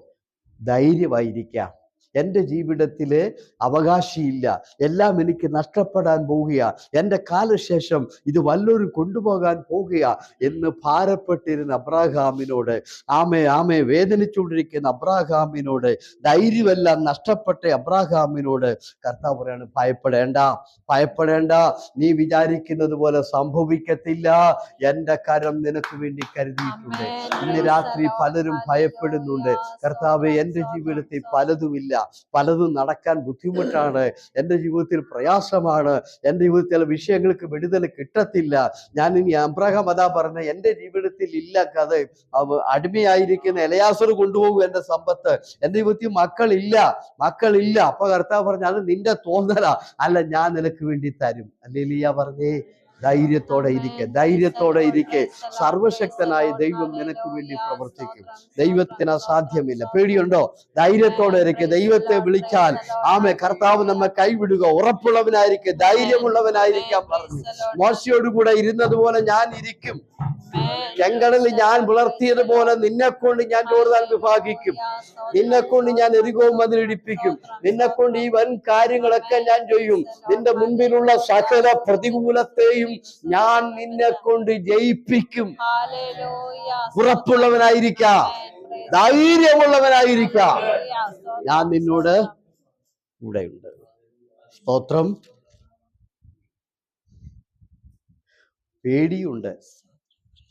ധൈര്യമായിരിക്കാം. എൻ്റെ ജീവിതത്തില് അവകാശിയില്ല, എല്ലാം എനിക്ക് നഷ്ടപ്പെടാൻ പോവുക, എൻ്റെ കാലശേഷം ഇത് വല്ലവരും കൊണ്ടുപോകാൻ പോവുക എന്ന് ഭാരപ്പെട്ടിരുന്ന അബ്രാഹാമിനോട്, വേദനിച്ചുകൊണ്ടിരിക്കുന്ന അബ്രാഹാമിനോട്, ധൈര്യമെല്ലാം നഷ്ടപ്പെട്ട അബ്രാഹാമിനോട് കർത്താവ് പറയാണ്, ഭയപ്പെടേണ്ട, നീ വിചാരിക്കുന്നത് പോലെ സംഭവിക്കത്തില്ല. എൻ്റെ കരം നിനക്ക് വേണ്ടി കരുതിയിട്ടുണ്ട്. ഇന്ന് രാത്രി പലരും ഭയപ്പെടുന്നുണ്ട്. കർത്താവേ, എൻ്റെ ജീവിതത്തിൽ പലതുമില്ല, പലതും നടക്കാൻ ബുദ്ധിമുട്ടാണ്, എൻ്റെ ജീവിതത്തിൽ പ്രയാസമാണ്, എൻ്റെ ജീവിതത്തിൽ വിഷയങ്ങൾക്ക് വിടുതൽ കിട്ടത്തില്ല. ഞാൻ ഇനി അബ്രാഹാം അതാ പറഞ്ഞ, എൻ്റെ ജീവിതത്തിൽ ഇല്ല കഥ, അടിമയായിരിക്കുന്ന എലയാസർ കൊണ്ടുപോകും എൻ്റെ സമ്പത്ത്, എൻ്റെ ജീവിതത്തിൽ മക്കളില്ല. അപ്പൊ കർത്താവ് പറഞ്ഞു, അത് നിന്റെ തോന്നലാ, അല്ല, ഞാൻ നിനക്ക് വേണ്ടി തരും. ഹല്ലേലൂയ പറഞ്ഞേ. ധൈര്യത്തോടെ ഇരിക്കെ. സർവശക്തനായ ദൈവം നിനക്ക് വേണ്ടി പ്രവർത്തിക്കും. ദൈവത്തിന് അസാധ്യമില്ല. പേടിയുണ്ടോ? ധൈര്യത്തോടെ ഇരിക്കെ. ദൈവത്തെ വിളിച്ചാൽ കർത്താവ് നമ്മെ കൈവിടുക. ഉറപ്പുള്ളവനായിരിക്കെ, ധൈര്യമുള്ളവനായിരിക്കാൻ പറഞ്ഞു. മോശയോടുകൂടെ ഇരുന്നതുപോലെ ഞാൻ ഇരിക്കും. ചെങ്കടലിൽ ഞാൻ പുലർത്തിയതുപോലെ നിന്നെക്കൊണ്ട് ഞാൻ യോർദാൻ വിഭാഗിക്കും. നിന്നെക്കൊണ്ട് ഞാൻ എരികോ മതിലിടിപ്പിക്കും. നിന്നെക്കൊണ്ട് ഈ വൻ കാര്യങ്ങളൊക്കെ ഞാൻ ചെയ്യും. നിന്റെ മുൻപിലുള്ള സകല പ്രതികൂലത്തെയും ഞാൻ നിന്നെക്കൊണ്ട് ജയിപ്പിക്കും. ഉറപ്പുള്ളവനായിരിക്കാം, ധൈര്യമുള്ളവനായിരിക്കാം. ഞാൻ നിന്നോട് കൂടെയുണ്ട്. സ്തോത്രം. പേടിയുണ്ട്,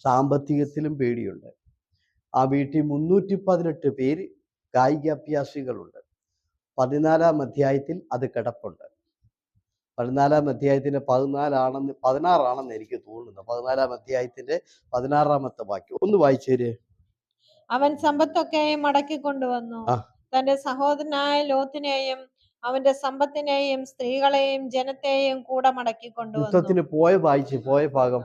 സാമ്പത്തികത്തിലും പേടിയുണ്ട്. ആ വീട്ടിൽ 318 പേര് കായികാഭ്യാസികളുണ്ട്. 14-ാം അധ്യായത്തിൽ അത് കിടപ്പുണ്ട്. 14-ാം അധ്യായത്തിന്റെ 16 ആണെന്ന് എനിക്ക് തോന്നുന്നു. 14-ാം അധ്യായത്തിന്റെ 16-ാമത്തെ വാക്യം ഒന്ന് വായിച്ചേര്. അവൻ സമ്പത്തൊക്കെയും മടക്കി കൊണ്ടുവന്നു. ആ. തന്റെ സഹോദരനായ ലോത്തിനെയും അവന്റെ സമ്പത്തിനെയും സ്ത്രീകളെയും ജനത്തെയും കൂടെ മടക്കി കൊണ്ടുവന്നു. യുദ്ധത്തിന് പോയ ഭാഗം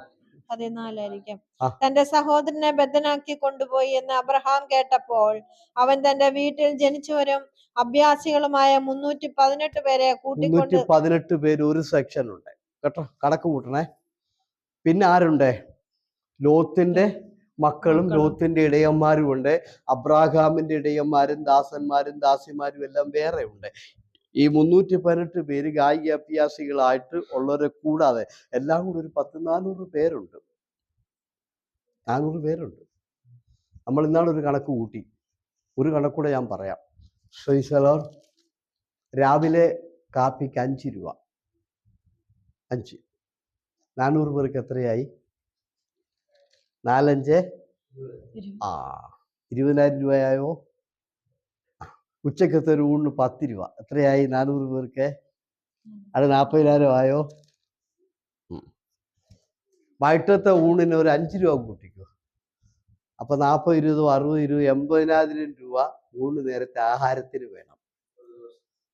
14 ആ. തന്റെ സഹോദരനെ ബദ്ധനാക്കി കൊണ്ടുപോയി എന്ന് അബ്രഹാം കേട്ടപ്പോൾ അവൻ തന്റെ വീട്ടിൽ ജനിച്ചവരും അഭ്യാസികളുമായ 318 പേരെ കൂട്ടിക്കൊണ്ട് 318 പേര് ഒരു സെക്ഷൻ ഉണ്ട് കേട്ടോ, കണക്ക് കൂട്ടണേ. പിന്നെ ആരുണ്ട്? ലോത്തിന്റെ മക്കളും ലോത്തിന്റെ ഇടയന്മാരും ഉണ്ട്. അബ്രാഹാമിന്റെ ഇടയന്മാരും ദാസന്മാരും ദാസിമാരും എല്ലാം വേറെ ഉണ്ട്. ഈ 318 പേര് ഗായിക അഭ്യാസികളായിട്ട് ഉള്ളവരെ കൂടാതെ എല്ലാം കൂടി ഒരു 400 പേരുണ്ട്. 400 പേരുണ്ട്. നമ്മൾ ഇന്നാളൊരു കണക്ക് കൂട്ടി. ഒരു കണക്കൂടെ ഞാൻ പറയാം. ശ്രീസലോർ രാവിലെ കാപ്പിക്ക് 5 രൂപ. 5 400 പേർക്ക് എത്രയായി? 4×5 20,000 രൂപയായോ? ഉച്ചക്കത്തെ ഒരു ഊണിന് 10 രൂപ എത്രയായി? 400 പേർക്ക് അത് 40,000 ആയോ? വൈകിട്ടത്തെ ഊണിന് ഒരു 5 രൂപ കൂട്ടിക്കോ. അപ്പൊ 40, 20, 60, 20, 80,000 രൂപ ഊണ് നേരത്തെ ആഹാരത്തിന് വേണം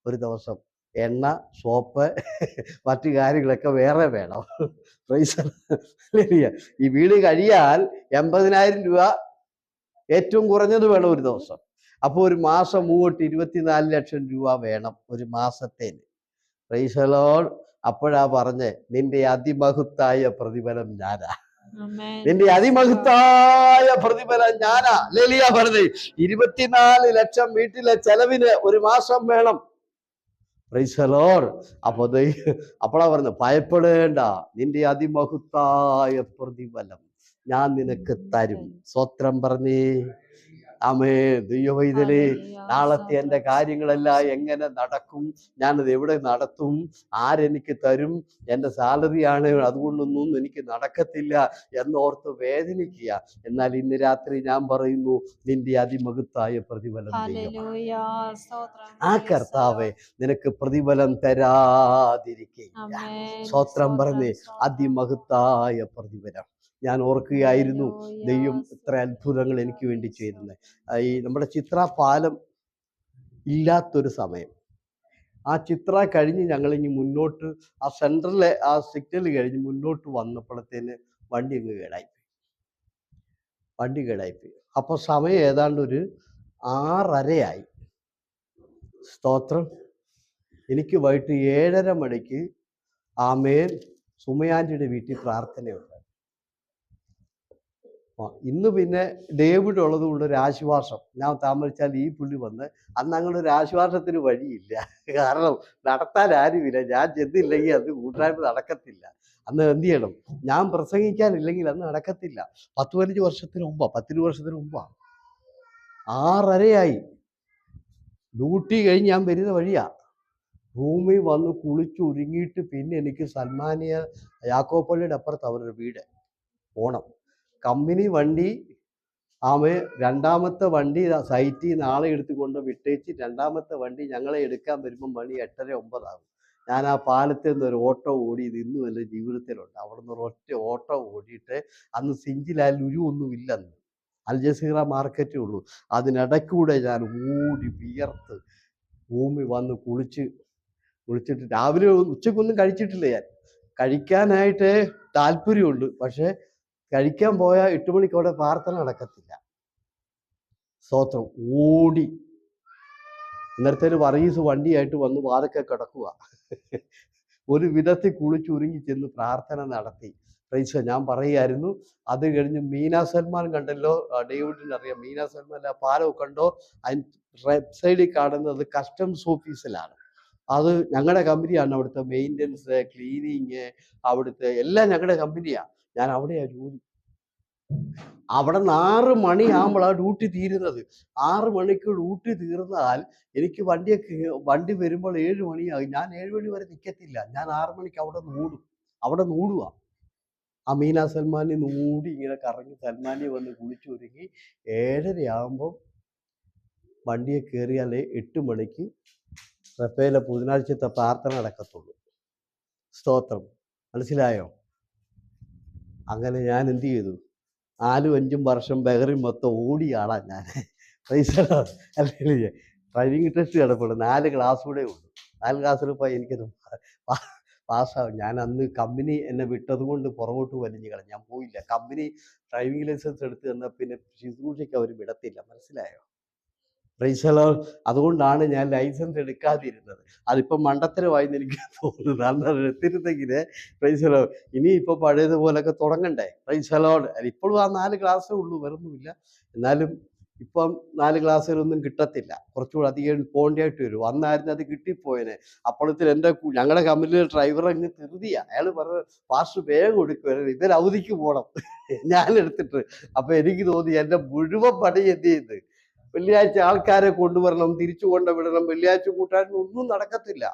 ഒരു ദിവസം. എണ്ണ, സോപ്പ്, മറ്റു കാര്യങ്ങളൊക്കെ വേറെ വേണം. ഈ വീട് കഴിയാൽ 80,000 രൂപ ഏറ്റവും കുറഞ്ഞത് വേണം ഒരു ദിവസം. അപ്പോൾ ഒരു മാസം 24 ലക്ഷം രൂപ വേണം ഒരു മാസത്തേന്. Price the Lord. അപ്പോഴാ പറഞ്ഞേ, നിന്റെ അതിമഹത്തായ പ്രതിഫലം ഞാനാ. നിന്റെ അതിമഹത്തായ പ്രതിഫലം ഞാനാ. ലേലിയ പറഞ്ഞേ 24 ലക്ഷം വീട്ടിലെ ചെലവിന് ഒരു മാസം വേണം. Price the Lord. അപ്പോഴാ പറഞ്ഞു, ഭയപ്പെടേണ്ട, നിന്റെ അതിമഹത്തായ പ്രതിഫലം ഞാൻ നിനക്ക് തരും. സ്വത്രം പറഞ്ഞേ. ആമേ. ദൈവവൈതലേ, നാളത്തെ എൻ്റെ കാര്യങ്ങളെല്ലാം എങ്ങനെ നടക്കും? ഞാനത് എവിടെ നടത്തും? ആരെനിക്ക് തരും? എൻ്റെ സാലറിയാണ്, അതുകൊണ്ടൊന്നും എനിക്ക് നടക്കത്തില്ല എന്നോർത്ത് വേദനിക്കുക. എന്നാൽ ഇന്ന് രാത്രി ഞാൻ പറയുന്നു, നിന്റെ അതിമഹത്തായ പ്രതിഫലം ആ കർത്താവേ നിനക്ക് പ്രതിഫലം തരാതിരിക്കുകയില്ല. സ്തോത്രം പറഞ്ഞ് അതിമഹത്തായ പ്രതിഫലം. ഞാൻ ഓർക്കുകയായിരുന്നു, ദൈവം ഇത്ര അത്ഭുതങ്ങൾ എനിക്ക് വേണ്ടി ചെയ്തത്. ഈ നമ്മുടെ ചിത്ര പാലം ഇല്ലാത്തൊരു സമയം, ആ ചിത്ര കഴിഞ്ഞ് ഞങ്ങളിനി മുന്നോട്ട് ആ സെൻട്രലിലെ ആ സിഗ്നൽ കഴിഞ്ഞ് മുന്നോട്ട് വന്നപ്പോഴത്തേന് വണ്ടി കേടായിപ്പോയി. അപ്പോൾ സമയം ഏതാണ്ട് ഒരു 6:30 സ്തോത്രം. എനിക്ക് വൈകിട്ട് 7:30 മണിക്ക് ആമേൻ സുമയാൻറ്റിയുടെ വീട്ടിൽ പ്രാർത്ഥനയുണ്ട്. ഇന്ന് പിന്നെ ഡേവിഡ് ഉള്ളത് കൊണ്ട് ഒരു ആശ്വാസം. ഞാൻ താമസിച്ചാൽ ഈ പുള്ളി വന്ന് അന്ന് അങ്ങനെ ഒരു ആശ്വാസത്തിന് വഴിയില്ല. കാരണം നടത്താൻ ആരുമില്ല. ഞാൻ ചെന്നില്ലെങ്കിൽ അത് കൂട്ടായ്മ നടക്കത്തില്ല. അന്ന് എന്ത് ചെയ്യണം? ഞാൻ പ്രസംഗിക്കാനില്ലെങ്കിൽ അന്ന് നടക്കത്തില്ല. 10-15 വർഷത്തിന് മുമ്പാ, 10 വർഷത്തിന് മുമ്പാ. 6:30 ഡ്യൂട്ടി കഴിഞ്ഞ് ഞാൻ വരുന്ന വഴിയാ. റൂമിൽ വന്ന് കുളിച്ച് ഒരുങ്ങിയിട്ട് പിന്നെ എനിക്ക് സൽമാനിയ യാക്കോപ്പള്ളിയുടെ അപ്പുറത്ത് അവരുടെ വീട് പോണം. കമ്പനി വണ്ടി രണ്ടാമത്തെ വണ്ടി സൈറ്റിൽ നാളെ എടുത്തുകൊണ്ട് വിട്ടേച്ച് രണ്ടാമത്തെ വണ്ടി ഞങ്ങളെ എടുക്കാൻ വരുമ്പോൾ മണി 8:30-9 ആകും. ഞാൻ ആ പാലത്തിൽ നിന്ന് ഒരു ഓട്ടോ ഓടിയത് ഇന്നും എൻ്റെ ജീവിതത്തിലുണ്ട്. അവിടെ നിന്ന് ഒരൊറ്റ ഓട്ടോ ഓടിയിട്ട് അന്ന് സിഞ്ചിലായ ലുലു ഒന്നും ഇല്ലെന്ന്, അൽജസീറ മാർക്കറ്റേ ഉള്ളൂ. അതിനിടയ്ക്കൂടെ ഞാൻ ഓടി വിയർത്ത് ഭൂമി വന്ന് കുളിച്ചിട്ട് രാവിലെ ഉച്ചക്കൊന്നും കഴിച്ചിട്ടില്ല. ഞാൻ കഴിക്കാനായിട്ട് താല്പര്യമുണ്ട്, പക്ഷെ കഴിക്കാൻ പോയാൽ 8 മണിക്ക് അവിടെ പ്രാർത്ഥന നടക്കത്തില്ല. സ്തോത്രം. ഓടി ഇന്നത്തെ ഒരു വർഗീസ് വണ്ടിയായിട്ട് വന്ന് വാതൊക്കെ കിടക്കുക. ഒരു വിധത്തിൽ കുളിച്ചൊരുങ്ങി ചെന്ന് പ്രാർത്ഥന നടത്തി. പ്രൈസ്. ഞാൻ പറയുമായിരുന്നു, അത് കഴിഞ്ഞ് മീന സൽമാൻ കണ്ടല്ലോ, ഡേവിഡിന് അറിയാം. മീന സൽമാൻ ആ പാലമൊക്കെ കണ്ടോ? അതിന് റൈറ്റ് സൈഡിൽ കാണുന്നത് കസ്റ്റംസ് ഓഫീസിലാണ്. അത് ഞങ്ങളുടെ കമ്പനിയാണ്. അവിടുത്തെ മെയിൻ്റനൻസ്, ക്ലീനിങ്, അവിടുത്തെ എല്ലാം ഞങ്ങളുടെ കമ്പനിയാണ്. ഞാൻ അവിടെയാണ് ജോലി. അവിടെ നിന്ന് 6 മണിയാകുമ്പോഴാണ് ഡ്യൂട്ടി തീരുന്നത്. 6 മണിക്ക് ഡ്യൂട്ടി തീർന്നാൽ എനിക്ക് വണ്ടി വരുമ്പോൾ 7 മണിയാകും. ഞാൻ 7 മണി വരെ നിൽക്കത്തില്ല. ഞാൻ 6 മണിക്ക് അവിടെ ഓടുക. ആ മീന സൽമാനി ഓടി ഇങ്ങനെ കറങ്ങി സൽമാനി വന്ന് കുളിച്ചൊരുങ്ങി 7:30 ആകുമ്പോൾ വണ്ടിയെ കയറിയാലേ 8 മണിക്ക് റഫേലെ ബുധനാഴ്ചത്തെ പ്രാർത്ഥന നടക്കത്തുള്ളൂ. സ്തോത്രം. മനസ്സിലായോ? അങ്ങനെ ഞാൻ എന്ത് ചെയ്തു? 4 5 വർഷം ബഹറിൻ മൊത്തം ഓടിയ ആളാണ് ഞാൻ. അല്ലെങ്കിൽ ഡ്രൈവിംഗ് ടെസ്റ്റ് കിടപ്പുള്ളൂ, 4 ക്ലാസ് കൂടെ ഉള്ളൂ. 4 ക്ലാസ്സിൽ പോയി എനിക്കത് പാസ്സാവും. ഞാൻ അന്ന് കമ്പനി എന്നെ വിട്ടത് കൊണ്ട് പുറകോട്ട് വലിഞ്ഞു കളഞ്ഞു. ഞാൻ പോയില്ല. കമ്പനി ഡ്രൈവിംഗ് ലൈസൻസ് എടുത്ത് തന്നാൽ പിന്നെ ശുശ്രൂഷയ്ക്ക് അവർ വിടത്തില്ല. മനസ്സിലായോ? Price the Lord. അതുകൊണ്ടാണ് ഞാൻ ലൈസൻസ് എടുക്കാതിരുന്നത്. അതിപ്പം മണ്ടത്തരമായിന്ന് എനിക്ക് തോന്നുന്നത്. അന്ന് എടുത്തിരുന്നെങ്കിൽ പ്രൈസ് ദി ലോർഡ് ഇനി ഇപ്പോൾ പഴയതുപോലൊക്കെ തുടങ്ങണ്ടേ. Praise the lord. ഇപ്പോഴും ആ 4 ക്ലാസ്സേ ഉള്ളൂ, വേറൊന്നുമില്ല. എന്നാലും ഇപ്പം 4 ക്ലാസ്സിലൊന്നും കിട്ടത്തില്ല, കുറച്ചുകൂടെ അധികം പോകേണ്ടതായിട്ട് വരും. അന്നായിരുന്നു അത് കിട്ടിപ്പോയനെ. അപ്പോഴത്തെ എൻ്റെ ഞങ്ങളുടെ കമ്പനിയിലെ ഡ്രൈവർ അങ്ങ് തിരുതിയാ. അയാൾ പറഞ്ഞു, പാസ്റ്റർ വേഗം കൊടുക്കുമായിരുന്നു, ഇവർ അവധിക്ക് പോകണം. ഞാൻ എടുത്തിട്ട് അപ്പൊ എനിക്ക് തോന്നി എൻ്റെ മുഴുവൻ പണി എന്ത് ചെയ്ത്, വെള്ളിയാഴ്ച ആൾക്കാരെ കൊണ്ടുവരണം, തിരിച്ചു കൊണ്ടുവിടണം, വെള്ളിയാഴ്ച കൂട്ടാനും ഒന്നും നടക്കത്തില്ല.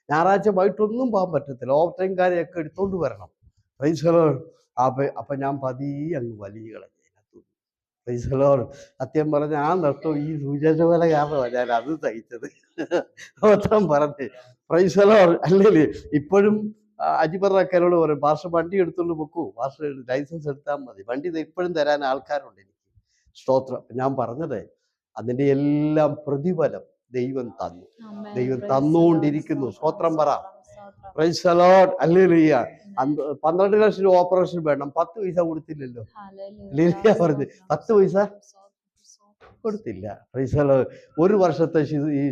ഞായറാഴ്ച വൈകിട്ടൊന്നും പോകാൻ പറ്റത്തില്ല. ഓവർ ടൈംകാരെയൊക്കെ എടുത്തോണ്ട് വരണം. Price the Lord. അപ്പൊ ഞാൻ പതിയെ അങ്ങ് വലിയ കളഞ്ഞു. Price the Lord. സത്യം പറഞ്ഞ ആ നഷ്ടം ഈ സുവിശേഷവേല കാരണമാണ് ഞാൻ അത് സഹിച്ചത്. മാത്രം പറഞ്ഞ് പ്രൈസ് ദി ലോർഡ്. അല്ലെങ്കിൽ ഇപ്പോഴും അജിബറക്കാരോട് പറയും, പാസ്റ്റർ വണ്ടി എടുത്തോണ്ട് പൊക്കൂ, പാസ്റ്റർ ലൈസൻസ് എടുത്താൽ മതി, വണ്ടി ഇപ്പോഴും തരാൻ ആൾക്കാരുണ്ട് എനിക്ക്. സ്തോത്രം. ഞാൻ പറഞ്ഞത് അതിന്റെ എല്ലാം പ്രതിഫലം ദൈവം തന്നു, ദൈവം തന്നുകൊണ്ടിരിക്കുന്നു. സ്തോത്രം പറ. Price the lord. ഹല്ലേലൂയ. 12 ലക്ഷം രൂപ ഓപ്പറേഷൻ വേണം, 10 പൈസ കൊടുത്തില്ലല്ലോ. ഹല്ലേലൂയ പറഞ്ഞു. 10 പൈസ കൊടുത്തില്ല. Price the Lord. 1 വർഷത്തെ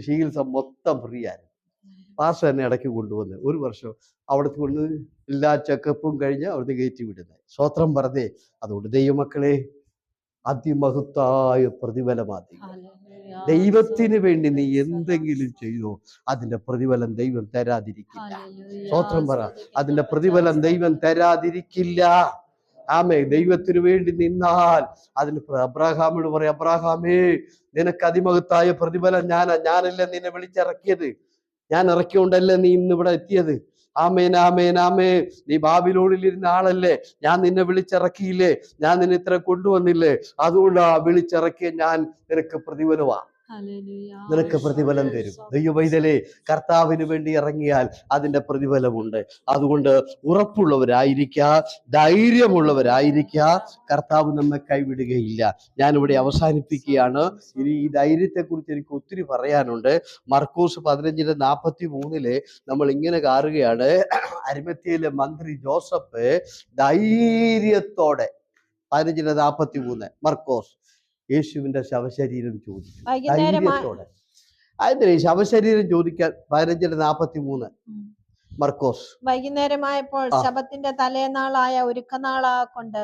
ചികിത്സ മൊത്തം ഫ്രീ ആയിരുന്നു. പാസ്റ്റർ തന്നെ ഇടയ്ക്ക് കൊണ്ടുവന്ന് 1 വർഷം അവിടത്തെ കൊണ്ട് എല്ലാ ചെക്കപ്പും കഴിഞ്ഞ് അവിടുത്തെ കയറ്റി വിടുന്നത്. സ്തോത്രം പറഞ്ഞേ. അതുകൊണ്ട് ദൈവമക്കളെ, അതിമഹത്തായ പ്രതിഫലമാണ്. ദൈവത്തിന് വേണ്ടി നീ എന്തെങ്കിലും ചെയ്തോ, അതിന്റെ പ്രതിഫലം ദൈവം തരാതിരിക്കില്ല. സ്തോത്രം പറ. അതിന്റെ പ്രതിഫലം ദൈവം തരാതിരിക്കില്ല. ആമേ. ദൈവത്തിന് വേണ്ടി നിന്നാൽ അതിന് അബ്രാഹാമിനോട് പറയാം, അബ്രാഹാമേ, നിനക്ക് അതിമഹത്തായ പ്രതിഫലം ഞാനല്ലേ നിന്നെ വിളിച്ചിറക്കിയത്, ഞാൻ ഇറക്കിയോണ്ടല്ലേ നീ ഇന്ന് ഇവിടെ എത്തിയത്. ആമേൻ, ആമേൻ, ആമേ. നീ ബാബിലോണിലിരുന്ന ആളല്ലേ, ഞാൻ നിന്നെ വിളിച്ചിറക്കിയില്ലേ, ഞാൻ നിന്നെ ഇത്ര കൊണ്ടുവന്നില്ലേ, അതുകൊണ്ടാ വിളിച്ചിറക്കിയ ഞാൻ നിനക്ക് പ്രതിഫലമാ, നിനക്ക് പ്രതിഫലം തരും. ദൈവവൈതലേ, കർത്താവിന് വേണ്ടി ഇറങ്ങിയാൽ അതിന്റെ പ്രതിഫലമുണ്ട്. അതുകൊണ്ട് ഉറപ്പുള്ളവരായിരിക്കുക, ധൈര്യമുള്ളവരായിരിക്കുക. കർത്താവ് നമ്മെ കൈവിടുകയില്ല. ഞാനിവിടെ അവസാനിപ്പിക്കുകയാണ്. ഇനി ഈ ധൈര്യത്തെക്കുറിച്ച് എനിക്ക് ഒത്തിരി പറയാനുണ്ട്. മർക്കോസ് 15:43 നമ്മൾ ഇങ്ങനെ കാണുകയാണ്, അരിമത്യയിലെ മന്ത്രി ജോസഫ് ധൈര്യത്തോടെ 15:43 മർക്കോസ് യേശുവിന്റെ ശവശരീരം ചോദിച്ചു. ധൈര്യത്തോടെ. അതിന് ശവശരീരം ചോദിക്കാൻ 15:43 മർക്കോസ്. വൈകുന്നേരമായപ്പോൾ ശബത്തിന്റെ തലേനാളായ ഒരുക്കനാളാ കൊണ്ട്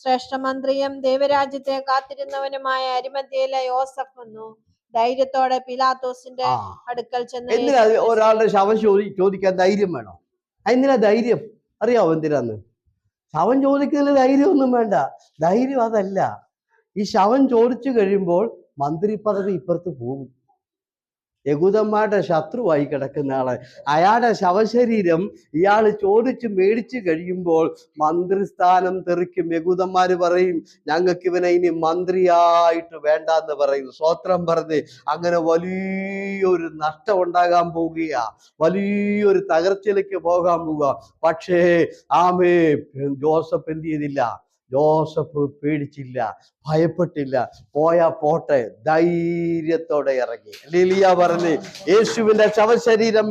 ശ്രേഷ്ഠമന്ത്രിയും ദൈവരാജ്യത്തെ കാത്തിരുന്നവനുമായ അരിമത്യയിലെ യോസഫ് വന്നു. ധൈര്യത്തോടെ പിലാത്തോസിന്റെ അടുക്കൽ ചെന്ന്. എന്തിനാ ഒരാളുടെ ശവം ചോദിക്കാൻ ധൈര്യം വേണോ? എന്തിനാ ധൈര്യം? അറിയാവോ എന്തിനാന്ന്? ശവം ചോദിക്കുന്നതിന് ധൈര്യമൊന്നും വേണ്ട. ധൈര്യം അതല്ല. ഈ ശവം ചോദിച്ചു കഴിയുമ്പോൾ മന്ത്രി പദവി ഇപ്പുറത്ത് പോകും. യഹൂദന്മാരുടെ ശത്രുവായി കിടക്കുന്ന ആള്, അയാളുടെ ശവശരീരം ഇയാൾ ചോദിച്ച് മേടിച്ചു കഴിയുമ്പോൾ മന്ത്രിസ്ഥാനം തെറിക്കും. യഹൂദന്മാര് പറയും, ഞങ്ങൾക്ക് ഇവനെ ഇനി മന്ത്രിയായിട്ട് വേണ്ടാന്ന് പറയും. സ്തോത്രം പറഞ്ഞ് അങ്ങനെ വലിയൊരു നഷ്ടം ഉണ്ടാകാൻ പോവുകയാ, വലിയൊരു തകർച്ചയിലേക്ക് പോകാൻ പോവുക. പക്ഷേ ആമേ, ജോസഫ് എന്ത് ചെയ്തില്ല? ജോസഫ് പേടിച്ചില്ല, ഭയപ്പെട്ടില്ല. പോയാ പോട്ടെ, ധൈര്യത്തോടെ ഇറങ്ങി. ഹല്ലേലൂയ പറഞ്ഞ് യേശുവിന്റെ ശവശരീരം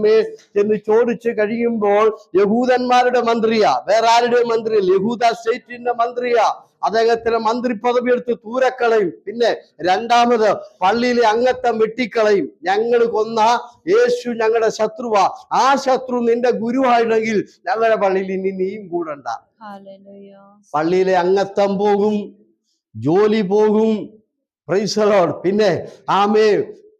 എന്ന് ചോദിച്ചു കഴിയുമ്പോൾ യഹൂദന്മാരുടെ മന്ത്രിയാ, വേറെ ആരുടെ മന്ത്രിയല്ല, യഹൂദ സ്റ്റേറ്റിന്റെ മന്ത്രിയാ. അദ്ദേഹത്തിന് മന്ത്രി പദവി എടുത്ത് ദൂരക്കളയും. പിന്നെ രണ്ടാമത് പള്ളിയിലെ അംഗത്വം വെട്ടിക്കളയും. ഞങ്ങൾ കൊന്ന യേശു ഞങ്ങളുടെ ശത്രുവാ, ആ ശത്രു നിന്റെ ഗുരുവാണെങ്കിൽ ഞങ്ങളുടെ പള്ളിയിൽ ഇനി നീയും കൂടണ്ട. പള്ളിയിലെ അംഗത്വം പോകും, ജോലി പോകും. Price the Lord. പിന്നെ ആമേ,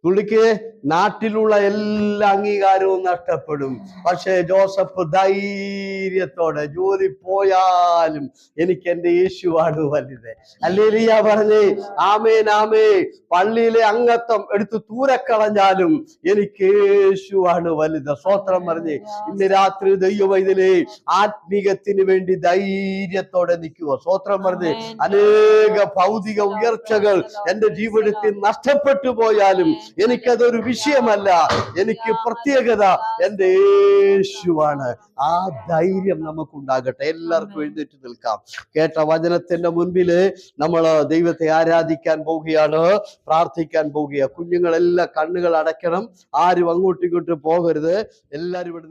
പുള്ളിക്ക് നാട്ടിലുള്ള എല്ലാ അംഗീകാരവും നഷ്ടപ്പെടും. പക്ഷേ ജോസഫ് ധൈര്യത്തോടെ, ജോലി പോയാലും എനിക്ക് എന്റെ യേശുവാണ് വലുത്. ഹല്ലേലൂയ പറഞ്ഞേ. ആമേൻ, ആമേ. പള്ളിയിലെ അംഗത്വം എടുത്ത് ദൂരക്കളഞ്ഞാലും എനിക്ക് യേശുവാണ് വലുത്. സ്തോത്രം പറഞ്ഞേ. ഇന്ന് രാത്രി ദൈവവൈതലേ, ആത്മീകത്തിന് വേണ്ടി ധൈര്യത്തോടെ നിൽക്കുക. സ്തോത്രം പറഞ്ഞേ. അനേക ഭൗതിക ഉയർച്ചകൾ എന്റെ ജീവിതത്തിൽ നഷ്ടപ്പെട്ടു പോയാലും എനിക്കതൊരു വിഷയമല്ല, എനിക്ക് പ്രത്യേകത എൻ്റെ യേശുവാണ്. ആ ധൈര്യം നമുക്കുണ്ടാകട്ടെ. എല്ലാവർക്കും എഴുന്നേറ്റ് നിൽക്കാം. കേട്ട വചനത്തിന്റെ മുൻപില് നമ്മൾ ദൈവത്തെ ആരാധിക്കാൻ പോവുകയാണ്, പ്രാർത്ഥിക്കാൻ പോവുകയാണ്. കുഞ്ഞുങ്ങളെല്ലാം കണ്ണുകൾ അടയ്ക്കണം. ആരും അങ്ങോട്ടും ഇങ്ങോട്ടും പോകരുത്. എല്ലാവരും ഇവിടെ